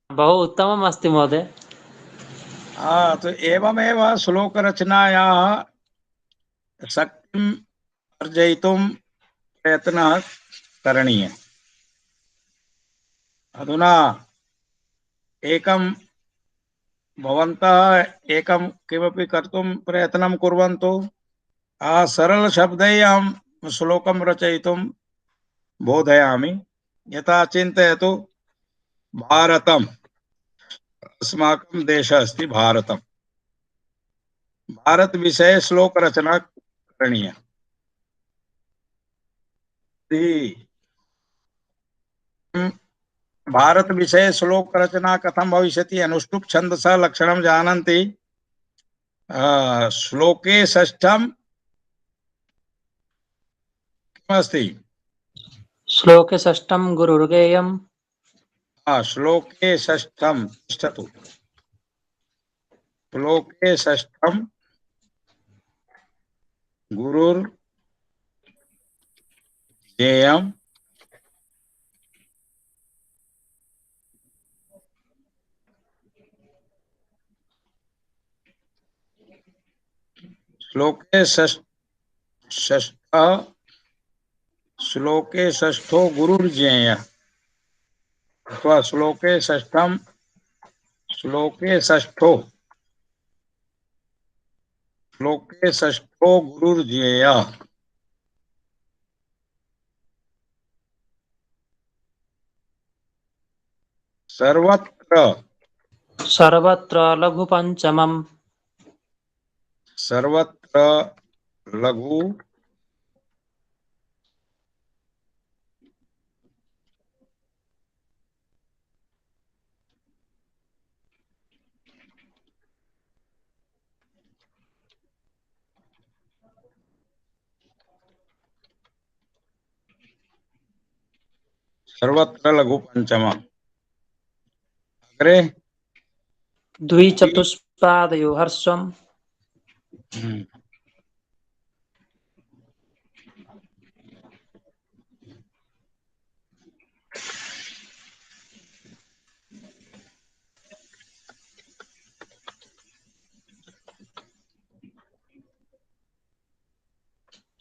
C: बहु उत्तमम् अस्ति महोदय।
A: हाँ, तो एवमेव श्लोकरचनायाः शक्तिम् अर्जयितुं प्रयत्नः करणीयः। अधुना एकं भवन्तः एकं किमपि कर्तुं प्रयत्नं कुर्वन्तु। सरलशब्दैः अहं श्लोकं रचयितुं बोधयामि। यथा चिन्तयतु, भारतम् अस्माकं देशः अस्ति भारतम्। भारत विषये श्लोक रचना करणीया। भारत विषये श्लोक रचना कथं भविष्यति? अनुष्टुप् छन्दसः लक्षणं जानन्ति। श्लोके षष्ठम किमस्ति?
C: श्लोके षष्ठं गुरुर्गेयम्।
A: श्लोके षष्ठम तिष्ठतु। श्लोके षष्ठम गुरुर्जेयम् श्लोके षष्ठ श्लोके षष्ठो गुरुर्जेय अथवा श्लोके षष्ठम श्लोके षष्ठो गुरुर्जेय। सर्वत्र
C: सर्वत्र लघुपञ्चमम्।
A: सर्वत्र लघु सर्वत्र लघु पंचम। अग्रे
C: द्विचतुष्पादयो हर्षम्।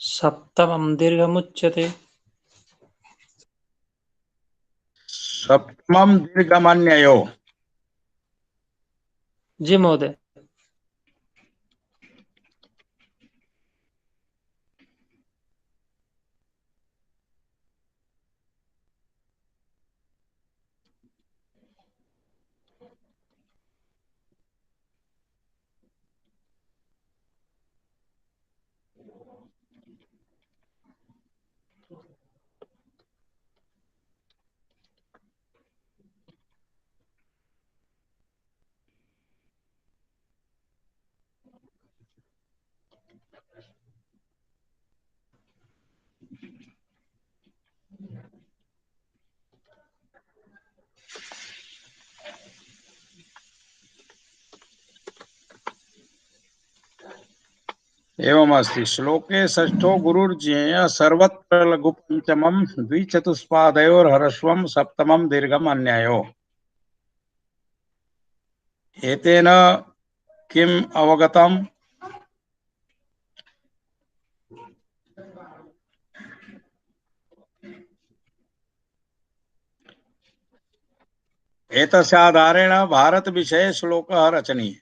C: सप्तमं दीर्घमुच्यते।
A: सप्तमम दीर्घमन्ययो।
C: जी महोदय।
A: एवमस्ति। श्लोके षष्ठो गुरुर्जेय सर्वत्र लघु पंचमम द्विचतुष्पादयोर्हर्षम् सप्तमम दीर्घम अन्यायो। एतेन किम अवगतम्? एतस्य आधारेण भारत विषये श्लोकः रचनीयः।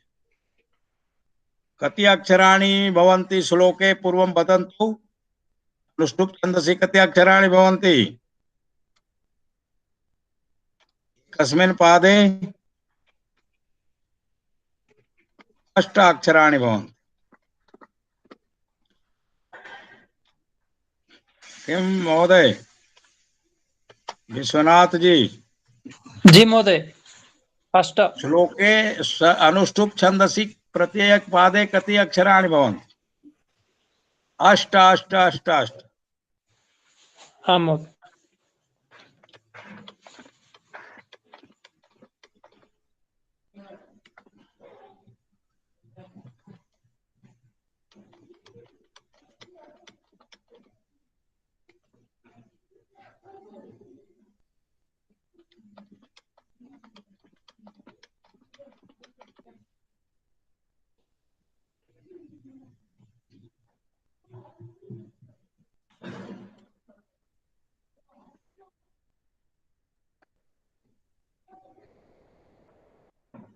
A: कति अक्षराणि भवन्ति श्लोके पूर्वं वदन्तु। अनुष्टुप् छन्दसि कति अक्षराणि भवन्ति? कस्मिन् पादे? 8 अक्षराणि भवन्ति। किं महोदय? विश्वनाथ जी।
C: जी महोदय। 8।
A: श्लोके अनुष्टुप् छन्दसि प्रत्येक पादे कति अक्षराणि भवन्ति? 8 8 8 8।
C: हाँ महोदय।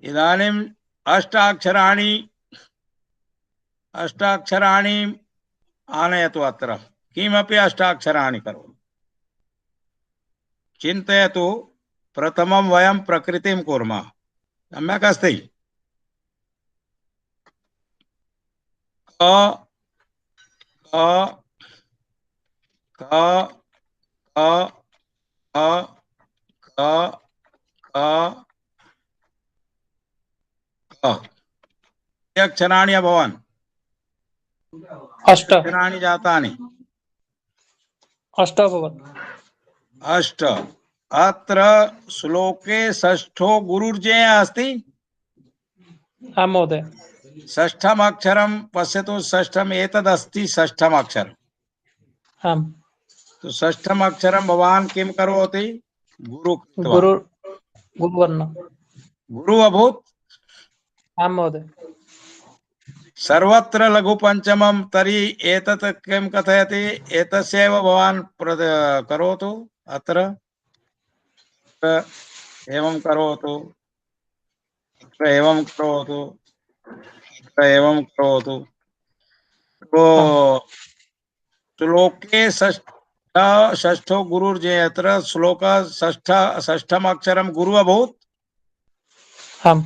A: इदानीम् 8 अक्षराणि आनयतु अत्र। किमपि 8 अक्षराणि करोतु। चिन्तयतु। प्रथमं वयं प्रकृतिं कुर्मः। सम्यक् अस्ति? क क क क क क क क अक्षराणि अभवन्?
C: अष्ट
A: अक्षराणि जातानि?
C: अष्ट अभवत्।
A: अष्ट। अत्र श्लोके षष्ठो गुरुर्जेय अस्ति।
C: आम् महोदय।
A: षष्ठम अक्षरं पश्यतु, षष्ठम एतदस्ति षष्ठम अक्षरम्।
C: आम्।
A: तो षष्ठम अक्षरं भवान् किं करोति? गुरु कृत्वा।
C: गुरु गुरुवर्ण।
A: गुरु अभूत्।
C: आम् महोदय।
A: सर्वत्र लघु पंचमं तर्हि एतत् किं कथयति? एतस्यैव भवान् करोतु। अत्र एवं करोतु, अत्र एवं करोतु, अत्र एवं करोतु। तो श्लोके षष्ठो गुरुर्जेयत्र श्लोक षष्ठम अक्षरं गुरु अभूत्।
C: आम्।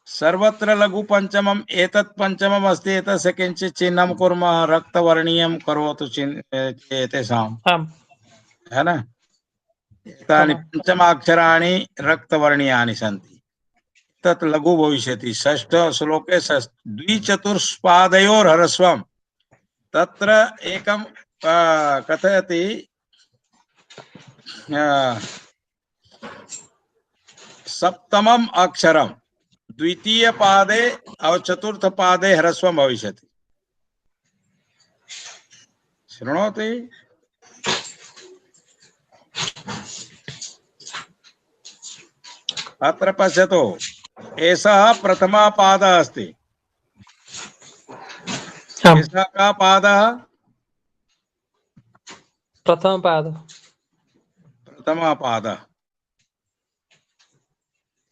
A: सर्वत्र लघु पंचमम् एतत् पंचमम् अस्ति। एतस्य किञ्चित् चिह्नं कुर्मः, रक्तवर्णीयं करोतु एतेषाम्,
C: आम्।
A: है न? एतानि
C: आम्।
A: पञ्चमाक्षराणि रक्तवर्णीयानि सन्ति। तत् लघु भविष्यति। षष्ठ श्लोके द्विचतुष्पादयोर्हरस्वम्। तत्र एकं कथयति सप्तमम् अक्षरं द्वितीय पादे और चतुर्थ पादे ह्रस्वं भविष्यति। शृणोति? अत्र पश्यतु, एषः प्रथमः पादः अस्ति।
C: आम्।
A: एषः कः पादः?
C: प्रथमपादः।
A: प्रथमः पादः।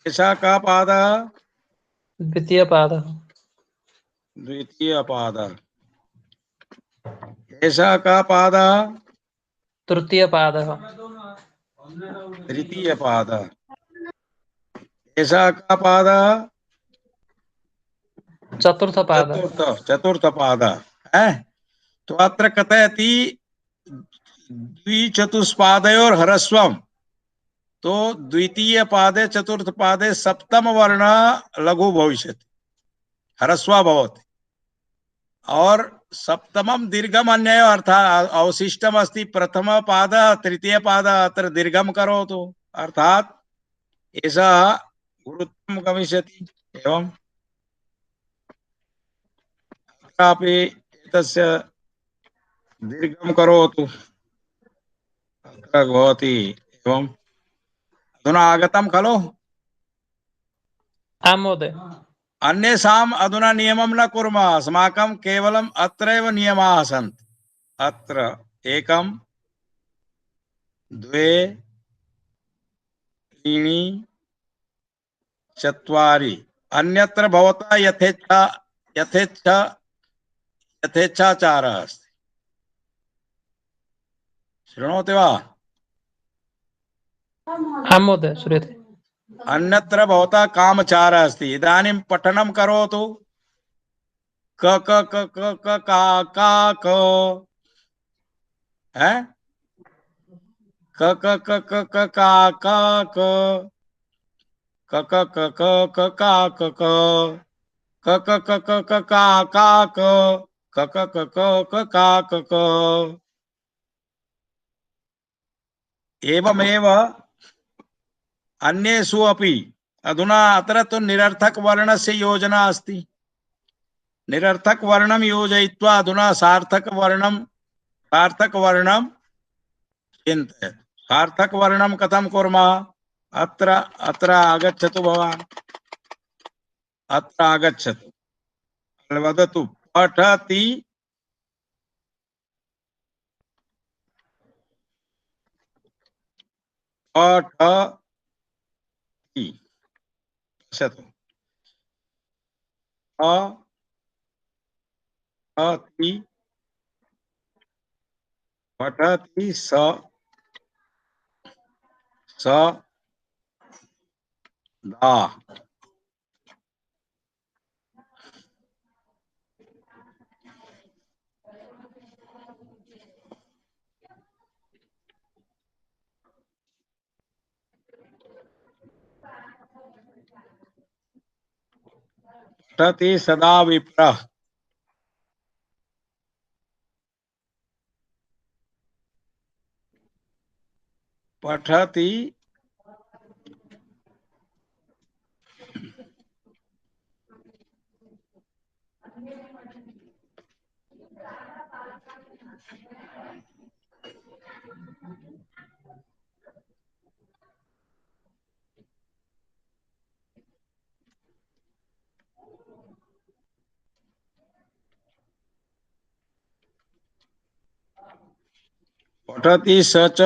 A: एषः कः पादः?
C: द्वितीयपादः।
A: द्वितीय पादः। एषः कः पादः?
C: तृतीयपादः।
A: तृतीय पादः। एषः कः पादः?
C: चतुर्थपादः।
A: चतुर्थ पादः है। तो अत्र कथयति द्विचतुष्पादयोर ह्रस्वम्। तो द्वितीय पादे चतुर्थ पादे सप्तम वर्ण लघु भविष्यति, ह्रस्वा भवति। और सप्तमं दीर्घम अन्यय अर्थात अवशिष्टम अस्ति प्रथम पाद तृतीय पाद, अत्र दीर्घम करोतु, अर्थात एषः गुरुत्वं गमिष्यति। एवं अत्रापि एतस्य दीर्घं करोतु, अत्र भवति। एवं अधुना आगतं खलु?
C: आम् महोदय।
A: अन्येषाम् अधुना नियमं न कुर्मः, अस्माकं केवलम् अत्रैव नियमाः सन्ति। अत्र एकं द्वे त्रीणि चत्वारि, अन्यत्र भवता यथेच्छा यथेच्छा यथेच्छाचारः अस्ति। शृणोति वा?
C: आम् महोदय, श्रूयते।
A: अन्यत्र भवता कामचारः अस्ति। इदानीं पठनं करोतु। क क क क क का क है, क क क क क का क क क क क क का क क क क क क का क क क क क का क। एवमेव अन्येषु अपि। अधुना अत्र तु निरर्थक वर्णस्य योजना अस्ति। निरर्थक वर्णं योजयित्वा अधुना सार्थक वर्णं चिन्तयतु। सार्थक वर्णं कथं कुर्मः? अत्र अत्र आगच्छतु भवान्, अत्र आगच्छतु, वदतु पठति। पठति, पश्यतु, पठति, पठति स दा। पठति सदा विप्रः। पठति पठति स च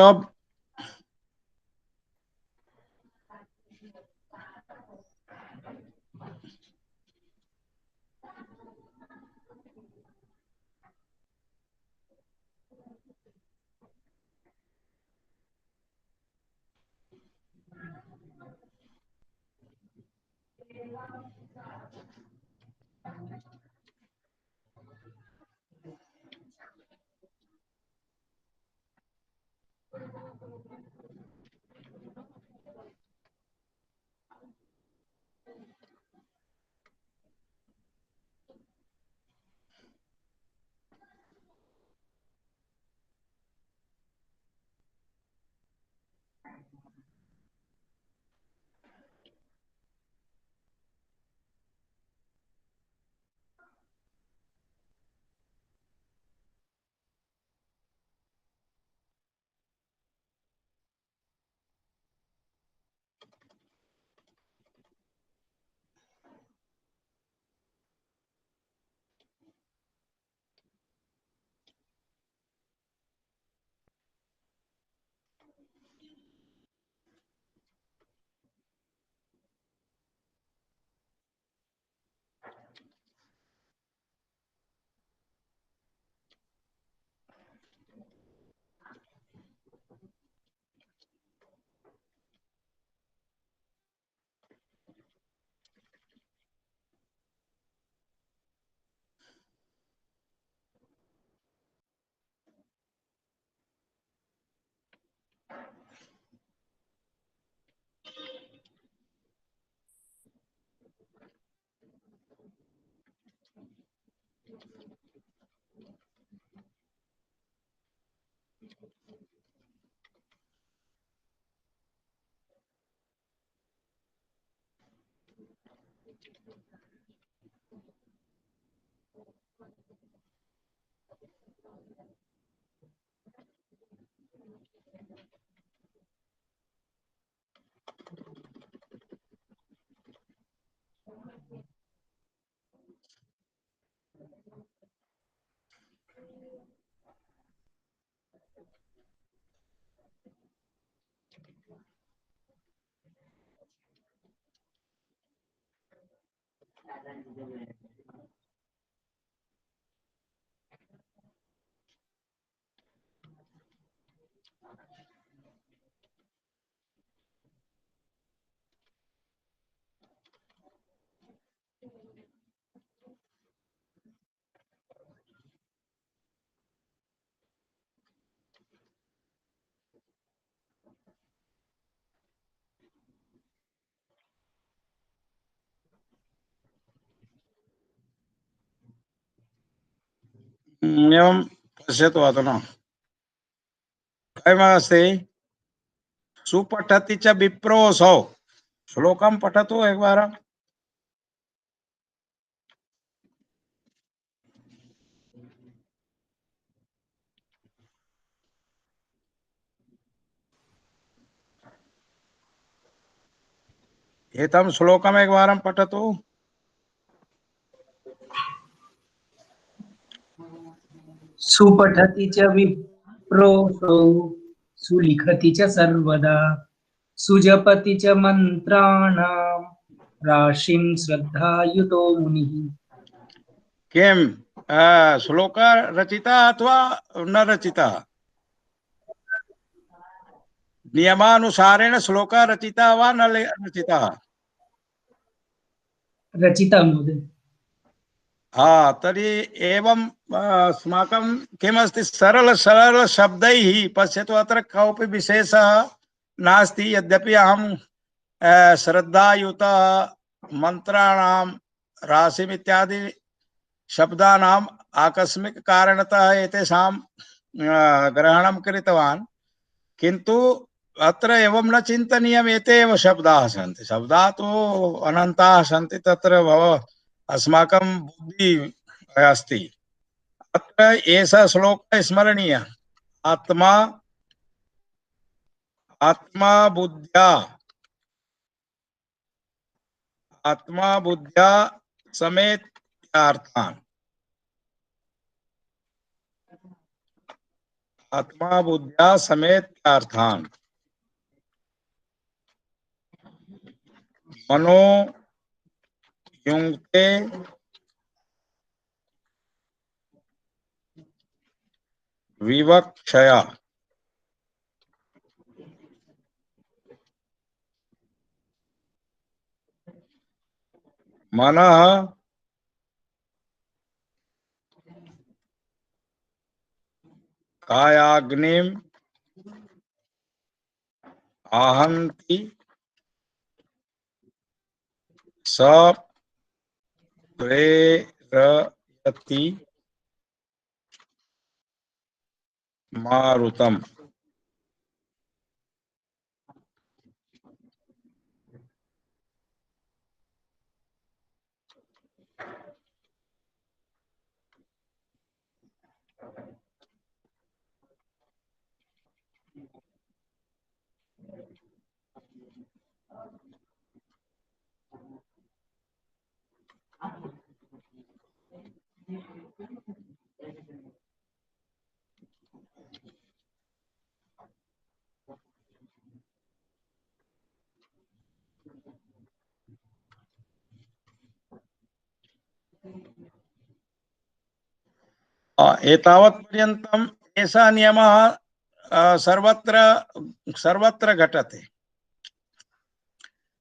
A: एवं पश्यतु अधुना कथमस्ति। सुपठति च विप्रोऽसौ। श्लोकं पठतु एकवारम्। एतं श्लोकम् एकवारं पठतु।
B: सुपठति च विप्रोऽसौ सुलिखति च सर्वदा सुजपति च मन्त्राणां राशिं श्रद्धायुतो मुनिः।
A: किं श्लोक रचिता अथवा न रचिता? नियमानुसारेण श्लोक रचिता वा न रचिता?
B: रचिता महोदय।
A: हाँ, तर्हि एवं अस्माकं किमस्ति, सरल सरल शब्दैः पश्यतु। अत्र कोऽपि विशेषः नास्ति। यद्यपि अहं श्रद्धायुत मन्त्राणां राशिम् इत्यादि शब्दानाम् आकस्मिक कारणतः एतेषां ग्रहणं कृतवान्, किन्तु अत्र एवं न चिन्तनीयम् एते एव शब्दाः सन्ति। शब्दाः तु अनन्ताः सन्ति, तत्र अस्माकं बुद्धिः अस्ति। अत्र एषः श्लोकः स्मरणीयः। आत्मा आत्मा बुद्ध्या समेत्यार्थान् आत्मा बुद्ध्या समेत्यार्थान् मनो युङ्क्ते विवक्षया। मनः कायाग्निम् आहन्ति स प्रेरयति मारुतम्। एतावत् पर्यन्तम् एषः नियमः सर्वत्र घटते।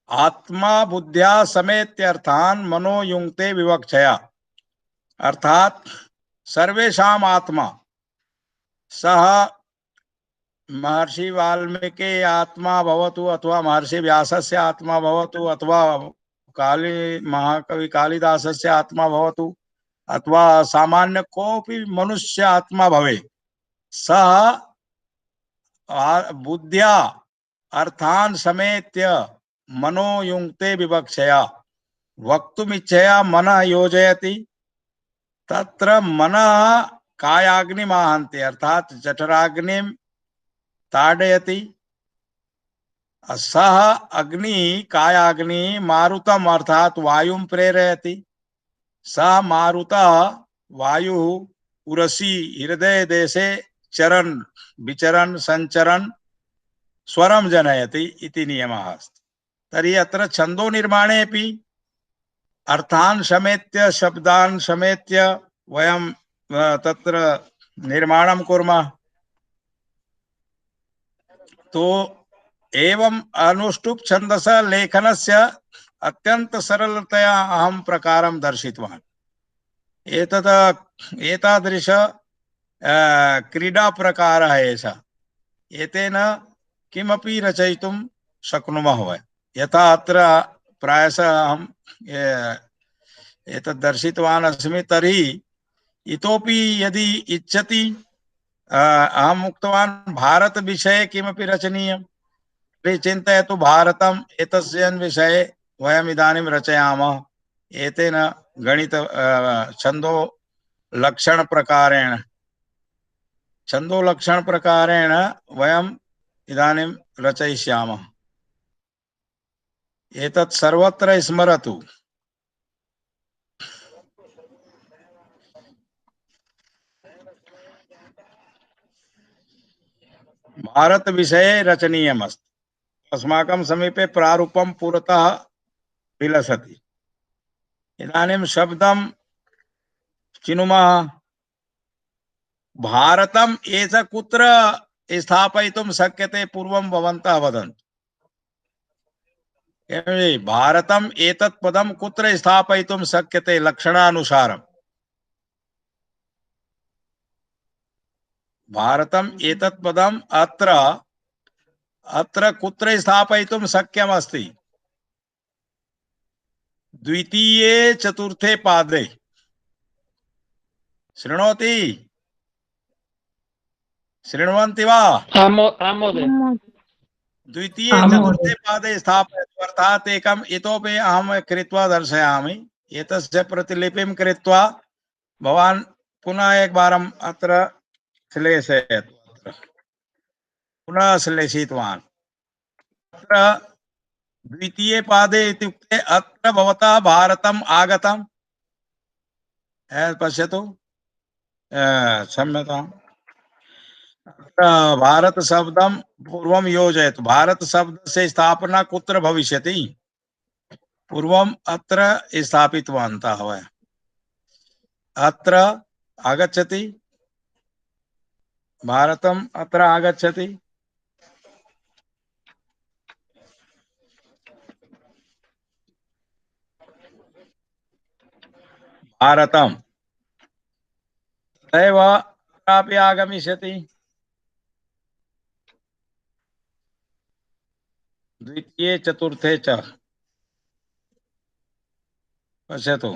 A: आत्मा बुद्ध्या समेत्यर्थान् मनो युङ्क्ते विवक्षया, अर्थात सर्वेषाम् आत्मा, सः महर्षि वाल्मीकि आत्मा भवतु अथवा महर्षि व्यासस्य आत्मा भवतु अथवा महाकवि कालिदासस्य आत्मा भवतु अथवा सामान्य कोऽपि मनुष्य आत्मा भवे, सः बुद्ध्या अर्थान् समेत्य मनो युङ्क्ते विवक्षया, वक्तुमिच्छया मनः योजयति। तत्र मनः कायाग्निमाहन्ति, अर्थात जठराग्निं ताडयति। सः अग्नि कायाग्नि मारुतम् अर्थात वायुं प्रेरयति। सः मारुतः वायुः उरसी हृदय देशे चरन् विचरन् संचरन् स्वरं जनयति इति नियमः अस्ति। तर्हि अत्र छन्दो निर्माणेऽपि अर्थान् समेत्य शब्दान् समेत्य वयं तत्र निर्माणं कुर्मः। तो एवं अनुष्टुप् छन्दस लेखनस्य अत्यंत सरलतया अहं प्रकारं दर्शितवान्। एतादृश क्रीडा प्रकारः एषः। एतेन किमपि रचयितुं शक्नुमः वयं। यथा अत्र प्रायशः अहं एतत् दर्शितवान् अस्मि, तर्हि इतोपि यदि इच्छति अहम् उक्तवान् भारत विषये किमपि रचनीयं तर्हि चिन्तयतु, भारतम् एतस्य विषये वयम् इदानीं रचयामः। एतेन गणित छन्दो लक्षण प्रकारेण वयम् इदानीं रचयिष्यामः। एतत् सर्वत्र स्मरतु। भारत विषये रचनीयमस्ति। अस्माकं समीपे प्रारूपं पुरतः विलसति। इदानीं शब्दं चिनुमः। भारतम् एष कुत्र स्थापयितुं शक्यते पूर्वं भवन्तः वदन्तु। भारतम् एतत् पदं कुत्र स्थापयितुं शक्यते लक्षणानुसारम्? भारतम् एतत् पदम् अत्र कुत्र स्थापयितुं शक्यमस्ति? द्वितीये चतुर्थे पादे शृणोति शृण्वन्ति वा?
C: आं महोदय।
A: द्वितीये
B: आं
A: चतुर्थे पादे स्थापयतु अर्थात् एकम् इतोपि अहं कृत्वा दर्शयामि। एतस्य प्रतिलिपिं कृत्वा भवान् पुनः एकवारम् अत्र श्लेषयतु। पुनः श्लेषितवान्। अत्र द्वितीये पादे इत्युक्ते अत्र भवता भारतम् आगतम्। पश्यतु, क्षम्यताम्। भारत शब्दं पूर्वं योजयतु। भारत शब्दस्य स्थापना कुत्र भविष्यति? पूर्वम् अत्र स्थापितवन्तः वयम्। अत्र आगच्छति, भारतम् अत्र आगच्छति। भारतम् तथैव अत्रापि आगमिष्यति। द्वितीये चतुर्थे च पश्यतु,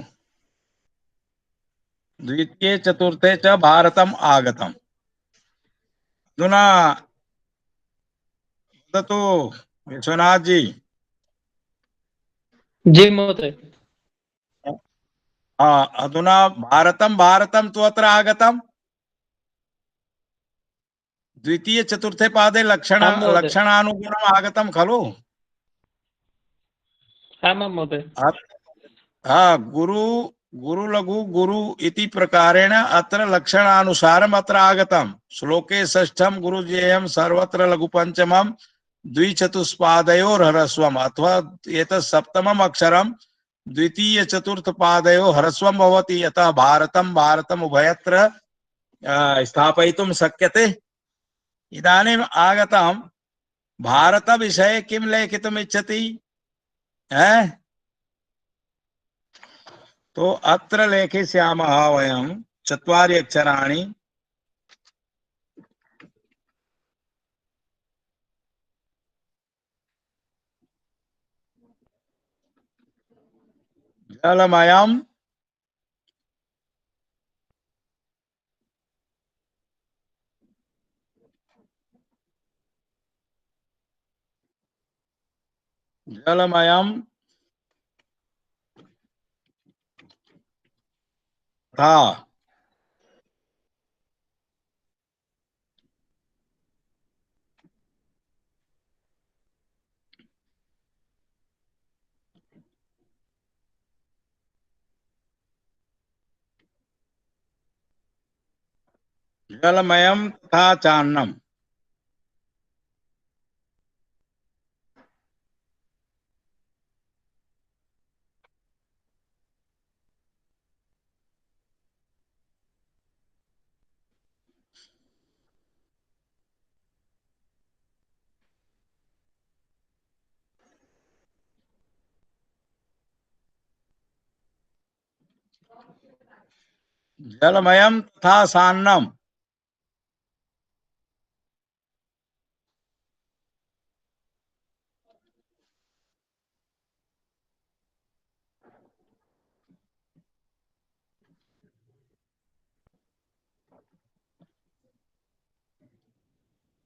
A: द्वितीये चतुर्थे च भारतम् आगतम्। अधुना वदतु विश्वनाथ जी।
C: जी महोदय।
A: अधुना भारतं भारतं तु अत्र आगतम्। द्वितीय चतुर्थे पादे
C: आं महोदय।
A: लक्षणानुगुणम् आगतं खलु?
C: आमां महोदय।
A: गुरु गुरु लघु गुरु इति प्रकारेण अत्र लक्षणानुसारम् अत्र आगतम्। श्लोके षष्ठं गुरुजेयं सर्वत्र लघु पंचमं द्विचतुष्पादयोर् ह्रस्वम् अथवा एतत् सप्तमम् अक्षरं द्वितीय चतुर्थ पादयोः ह्रस्वं भवति। यतः भारतं भारतम् उभयत्र स्थापयितुं शक्यते। इदानीम् आगतं भारत विषये किं लेखितुम् इच्छति? तो अत्र लेखिष्यामः वयं चत्वारि अक्षराणि। जलमयम् जलमयम् था जलमयम् तथा चान्नम्। जलमयम् तथा सान्नम्।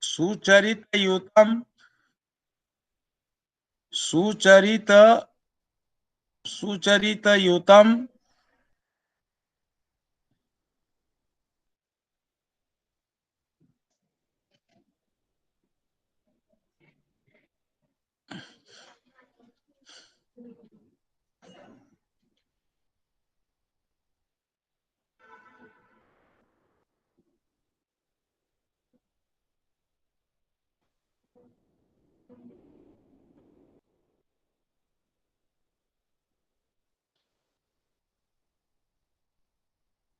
A: सुचरितयुतम् सुचरितयुतम्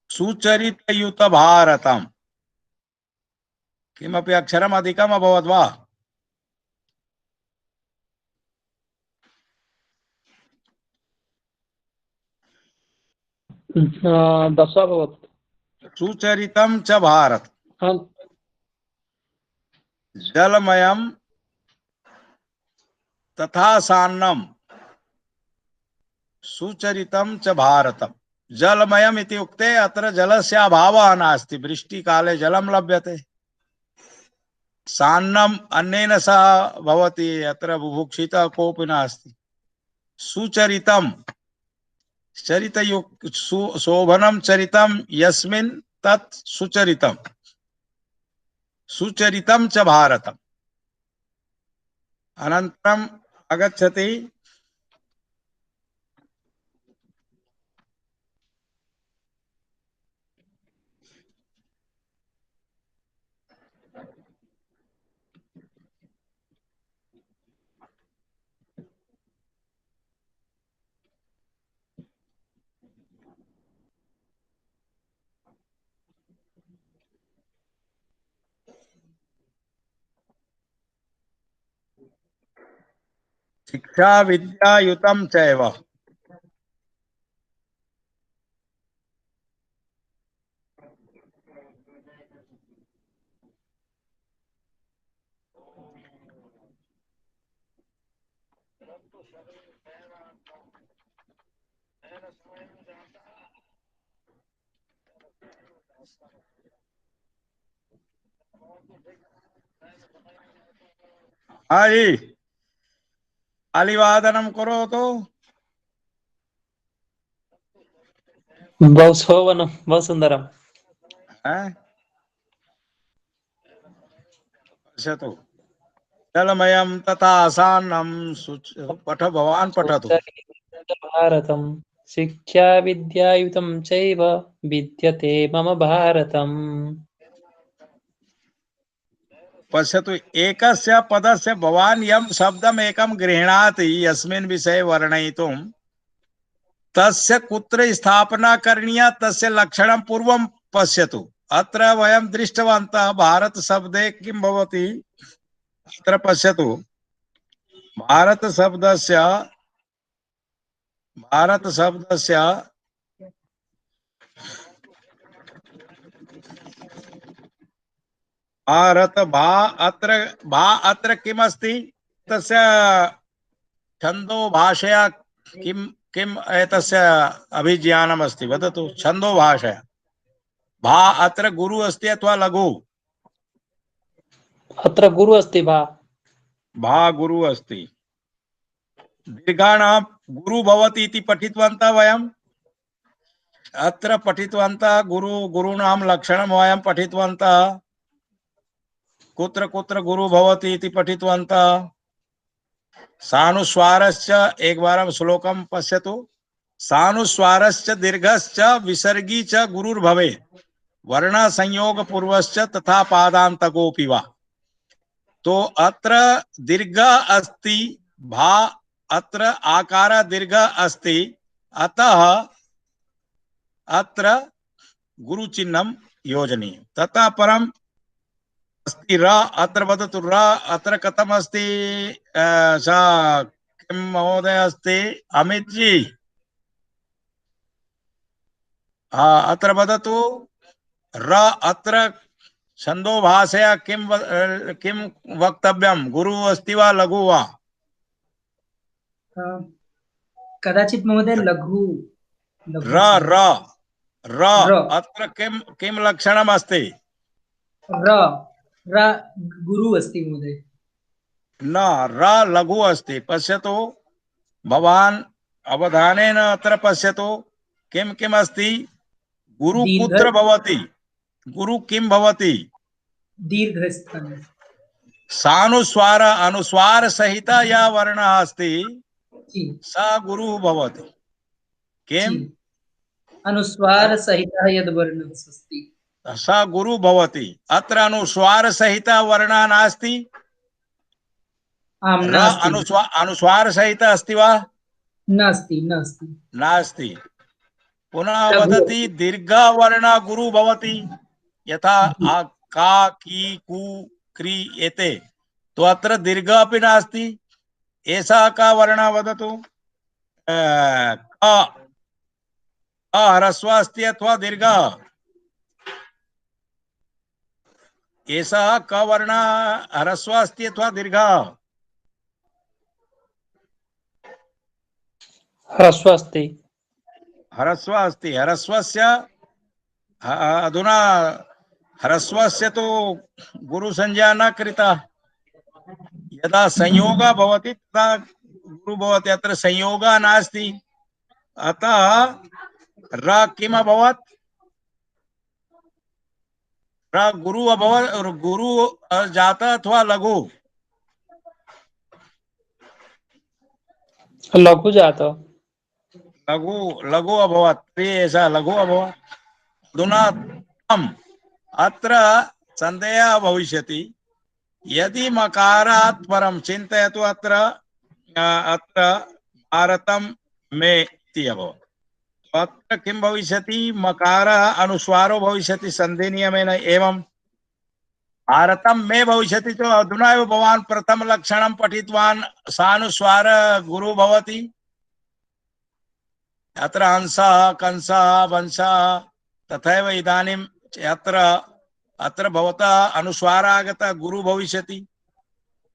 A: सुचरितयुत भारतम्। किमपि अक्षरम् अधिकम् अभवत् वा?
C: दश अभवत्।
A: सुचरितं च भारत। जलमयम् तथा सान्नम् सुचरितं च भारतम जलमयम् इति उक्ते अत्र जलस्य अभावः नास्ति वृष्टिकाले जलं लभ्यते सान्नम् अन्नेन सह भवति अत्र बुभुक्षितः कोऽपि नास्ति सुचरितं चरितयुक् शोभनं चरितं यस्मिन् तत् सुचरितं सुचरितं च भारतम अनन्तरम् आगच्छति शिक्षा विद्या युतं चैव हाँ जी तालिवादनं करोतु
C: बहु शोभनं बहु सुन्दरम्
A: पश्यतु जलमयं तथा आसान्नं पठ भवान् पठतु
C: भारतं शिक्षा विद्यायुतं चैव विद्यते मम भारतम्
A: पश्यतु एकस्य पदस्य भवान् यं शब्दम् एकं गृह्णाति यस्मिन् विषये वर्णयितुं तस्य कुत्र स्थापना करणीया तस्य लक्षणं पूर्वं पश्यतु अत्र वयं दृष्टवन्तः भारत शब्दे किं भवति अत्र पश्यतु भारत शब्दस्य भारत भा अत्र किमस्ति तस्य छन्दो भाषया किम् एतस्य अभिज्ञानम् अस्ति वदतु छन्दो भाषया भा अत्र गुरु अस्ति अथवा लघु
C: अत्र गुरु अस्ति
A: भा गुरु अस्ति दीर्घाणां गुरु भवति इति पठितवन्तः वयम् अत्र पठितवन्तः गुरूणां लक्षणं वयं पठितवन्तः कुत्र कुत्र गुरु भवति इति पठितवन्तः सानुस्वारश्च एकवारं श्लोकं पश्यतु सानुस्वारश्च दीर्घश्च विसर्गी च गुरुर्भवेत् वर्ण संयोग पूर्वश्च तथा पादान्तकोऽपि वा तो अत्र दीर्घ अस्ति भा अत्र आकार दीर्घ अस्ति अतः अत्र गुरुचिह्नं योजनीयं ततः परम् अस्ति र अत्र वदतु र अत्र कथम् अस्ति सा किं महोदय अस्ति अमित जी अत्र वदतु र अत्र छन्दो भाषया किं वक्तव्यं गुरु अस्ति वा लघु वा
B: कदाचित् महोदय लघु
A: र र र अत्र किं लक्षणम् अस्ति
B: र र गुरु अस्ति महोदय
A: न र लघु अस्ति पश्यतु भवान् अवधानेन अत्र पश्यतु किं किम् अस्ति गुरु कुत्र भवति गुरु किं भवति
B: दीर्घस्थाने
A: सानुस्वार अनुस्वार सहित या वर्णः अस्ति सा गुरुः भवति किम्
B: अनुस्वार सहितः यद् वर्णः अस्ति
A: सा गुरु भवति अत्र अनुस्वार सहित वर्णः नास्ति
B: आम् नास्ति
A: अनुस्वार सहित अस्ति वा
B: नास्ति नास्ति
A: नास्ति पुनः वदति दीर्घ वर्ण गुरु भवति यथा आ का की कु क्री एते तो अत्र दीर्घ अपि नास्ति एषः का वर्णः वदतु ह्रस्व अस्ति अथवा दीर्घ एषः क वर्णः ह्रस्व अस्ति अथवा दीर्घ
C: ह्रस्व अस्ति।
A: ह्रस्व अस्ति। ह्रस्वस्य अधुना ह्रस्वस्य तु गुरुसंज्ञा न कृता। यदा संयोगः भवति तदा गुरु भवति। अत्र संयोगः नास्ति। अतः र किम् अभवत्? र गुरु अभवत्। गुरु जातः अथवा लघु?
C: लघु जात।
A: लघु लघु अभवत्। ऐसा लघु अभवत्। अधुना तम् अत्र सन्देहः भविष्यति। यदि मकारात् परं चिन्तयतु। अत्र भारतं मे इति अभवत्। अत्र किं भविष्यति? मकारः अनुस्वारो भविष्यति सन्धि नियमेन। एवं भारतं मे भविष्यति। तो अधुना एव भवान् प्रथम लक्षणं पठितवान्। सानुस्वार गुरु भवति। अत्र हंसः कंसः वंशः तथैव इदानीम् अत्र भवतः अनुस्वार आगतः गुरु भविष्यति।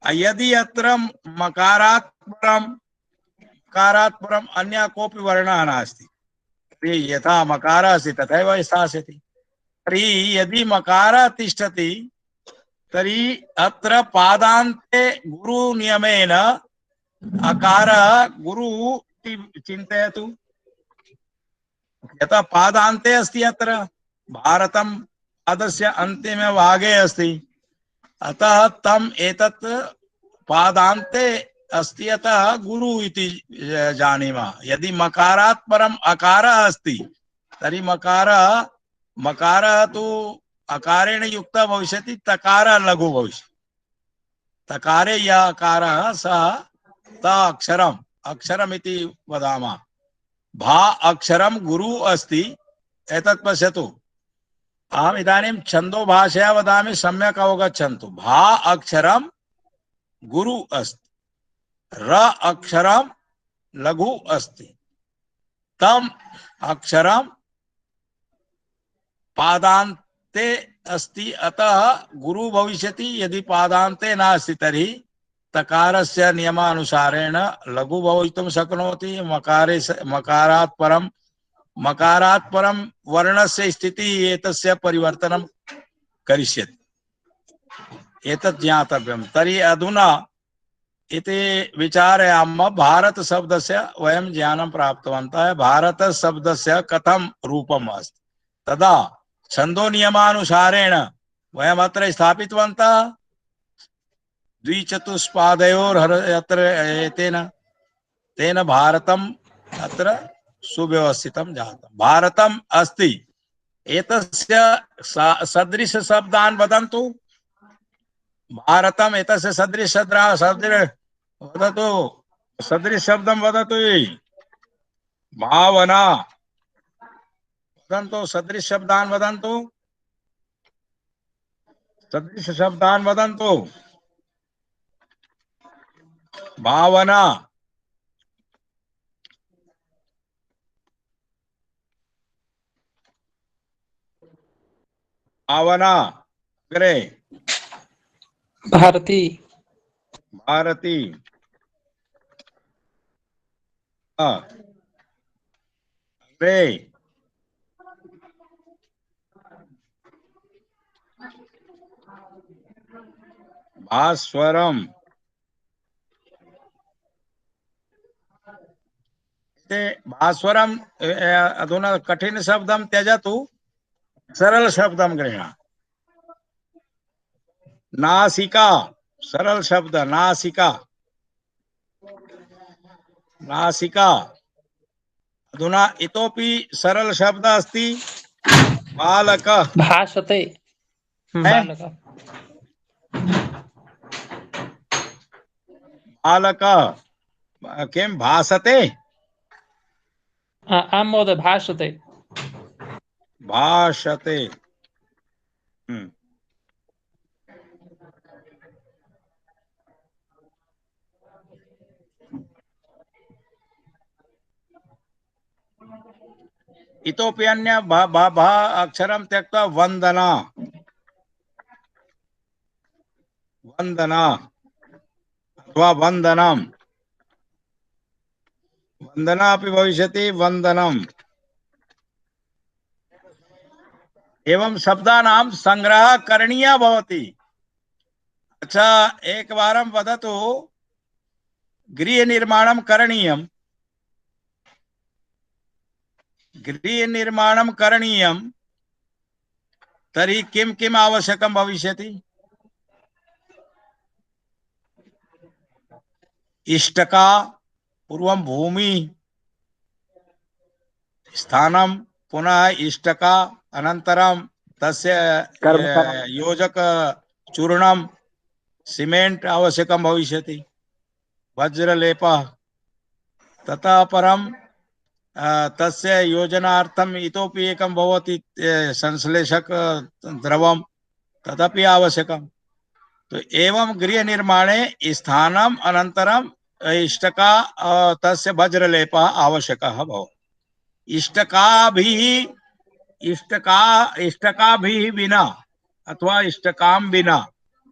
A: यदि अत्र मकारात् परम् अन्य कोऽपि वर्णः नास्ति, यथा मकारः अस्ति तथैव स्थास्यति। तर्हि यदि मकारः तिष्ठति तर्हि अत्र पादान्ते गुरु नियमेन अकारः गुरु इति चिन्तयतु। यथा पादान्ते अस्ति। अत्र भारतं पादस्य अन्तिमे भागे अस्ति। अतः तम् एतत् पादान्ते अस्ति। अतः गुरु इति जानीमः। यदि मकारात् परम् अकारः अस्ति तर्हि मकारः तु अकारेण युक्तः भविष्यति। तकारः लघु भविष्यति। तकारे यः अकारः सः त अक्षरमिति वदामः। भा अक्षरं गुरु अस्ति। एतत् पश्यतु। अहम् इदानीं छन्दो भाषया वदामि, सम्यक् अवगच्छन्तु। भा अक्षरं गुरु अस्ति। र अक्षरं लघु अस्ति। तम अक्षरं पादान्ते अस्ति। अतः गुरु भविष्यति। यदि पादान्ते नास्ति तर्हि तकारस्य नियमानुसारेण लघु भवितुं शक्नोति। मकारात् परं वर्णस्य स्थितिः एतस्य परिवर्तनं करिष्यति। एतत् ज्ञातव्यं। तर्हि अधुना इति विचारयामः। भारत शब्दस्य वयं ज्ञानं प्राप्तवन्तः। भारत शब्दस्य कथं रूपम् अस्ति तदा छन्दो नियमानुसारेण वयम् अत्र स्थापितवन्तः। द्विचतुष्पादयोर् अत्र तेन भारतम् अत्र सुव्यवस्थितं जातं। भारतम् अस्ति। एतस्य सदृश शब्दान् वदन्तु। भारतम् एतस्य सदृश वदतु। सदृश शब्दं वदतु। भावना वदन्तु। सदृश शब्दान् वदन्तु। सदृश शब्दान् वदन्तु। भावना, भावना अग्रे।
C: भारती।
A: भारती, अग्रे। भास्वरम। भास्वरम अधुना कठिन शब्दं त्यजतु। सरल शब्दं गृह्णातु। नासिका, सरल शब्द नासिका। नासिका। अधुना इतोपि सरल शब्द अस्ति। बालक।
C: भाषते। बालक।
A: बालक किं भासते?
C: आं महोदय, भाषते।
A: भाषते। इतोपि अन्य भा अक्षरं त्यक्त्वा वन्दना। वन्दना अथवा वन्दनम्। वंदना अपि भविष्यति वंदनम। एवं शब्दानां संग्रह करणीय भवति। अच्छा, एकवारं वदतु, गृहनिर्माणं करणीयं, गृहनिर्माणं करणीयं, तर्हि किं किम् आवश्यकं भविष्यति? इष्टका, पूर्वं भूमि, स्थानं, पुनः इष्टका, अनन्तरं तस्य
D: कर्मकरः
A: योजक चूर्णं, सिमेंट आवश्यकं भविष्यति, वज्रलेपः, ततः परं तस्य योजनार्थम् इतोपि एकं भवति, संश्लेषक द्रवं, तदपि आवश्यकं। तो एवं गृहनिर्माणे स्थानम् अनन्तरम् इष्टका तस्य वज्रलेपः आवश्यकः भवति। इष्टकाभिः विना अथवा इष्टकां विना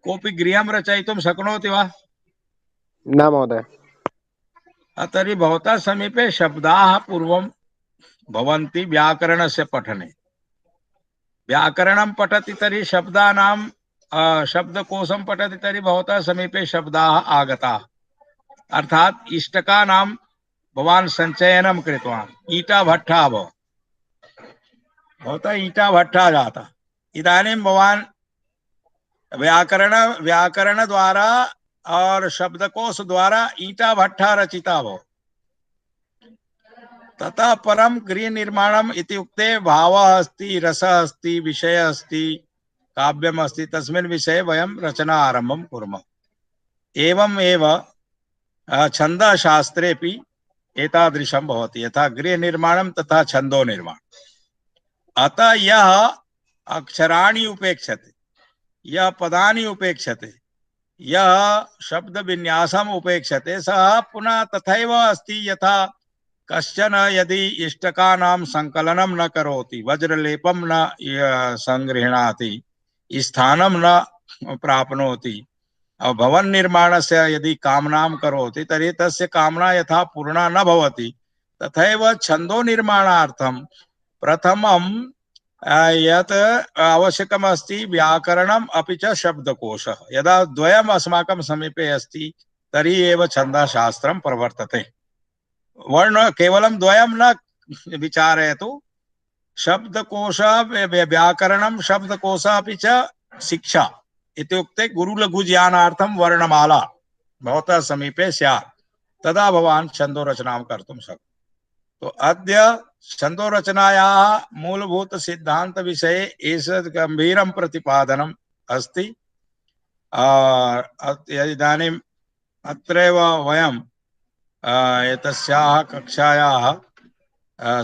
A: कोऽपि गृहं रचयितुं शक्नोति वा?
D: न महोदय।
A: तर्हि भवतः समीपे शब्दाः पूर्वं भवन्ति व्याकरणस्य पठने। व्याकरणं पठति तर्हि शब्दानां शब्दकोशं पठति तर्हि भवतः समीपे शब्दाः आगताः। अर्थात् इष्टकानां भवान् सञ्चयनं कृतवान्। ईटा भट्टा अभवत्, भवतः ईटा भट्टा जाता। इदानीं भवान् व्याकरण द्वारा और शब्दकोश द्वारा ईटा भट्टा रचिता भवत्। ततः परम गृह निर्माणम इत्युक्ते भावः अस्ति, रसः अस्ति, विषयः अस्ति, काव्यम् अस्ति, तस्मिन् विषये वयं रचना आरम्भं कुर्मः। एवम् एव छन्दशास्त्रेऽपि एतादृशं भवति, यथा गृह निर्माणं तथा छन्दो निर्माणम्। अतः यः अक्षराणि उपेक्षते, यः पदानि उपेक्षते, यः शब्दविन्यासम् उपेक्षते, सः पुनः तथैव अस्ति यथा कश्चन यदि इष्टकानां संकलनं न करोति, वज्रलेपं न संगृह्णाति, स्थानं न प्राप्नोति, भवन निर्माणस्य यदि कामनां करोति तर्हि तस्य कामना यथा पूर्णा न भवति, तथैव छन्दो निर्माणार्थं प्रथमं यत् आवश्यकमस्ति व्याकरणम् अपि च शब्दकोशः। यदा द्वयम् अस्माकं समीपे अस्ति तर्हि एव छन्दशास्त्रं प्रवर्तते। वर्ण केवलं द्वयं न विचारयतु, शब्दकोश व्याकरणं शब्दकोश अपि च शिक्षा इत्युक्ते गुरुलघुज्ञानार्थं वर्णमाला भवतः समीपे स्यात्, तदा भवान् छन्दोरचनां कर्तुं शक्नोति। तो अद्य छन्दोरचनायाः मूलभूत सिद्धांत विषये एतद् गम्भीरं प्रतिपादनम् अस्ति। इदानीम् अत्रैव वयं एतस्याः कक्षायाः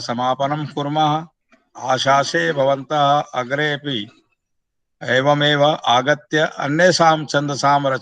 A: समापनं कुर्मः। आशासे भवन्तः अग्रेपि एवमेव आगत्य अन्येषां छन्दसां रचना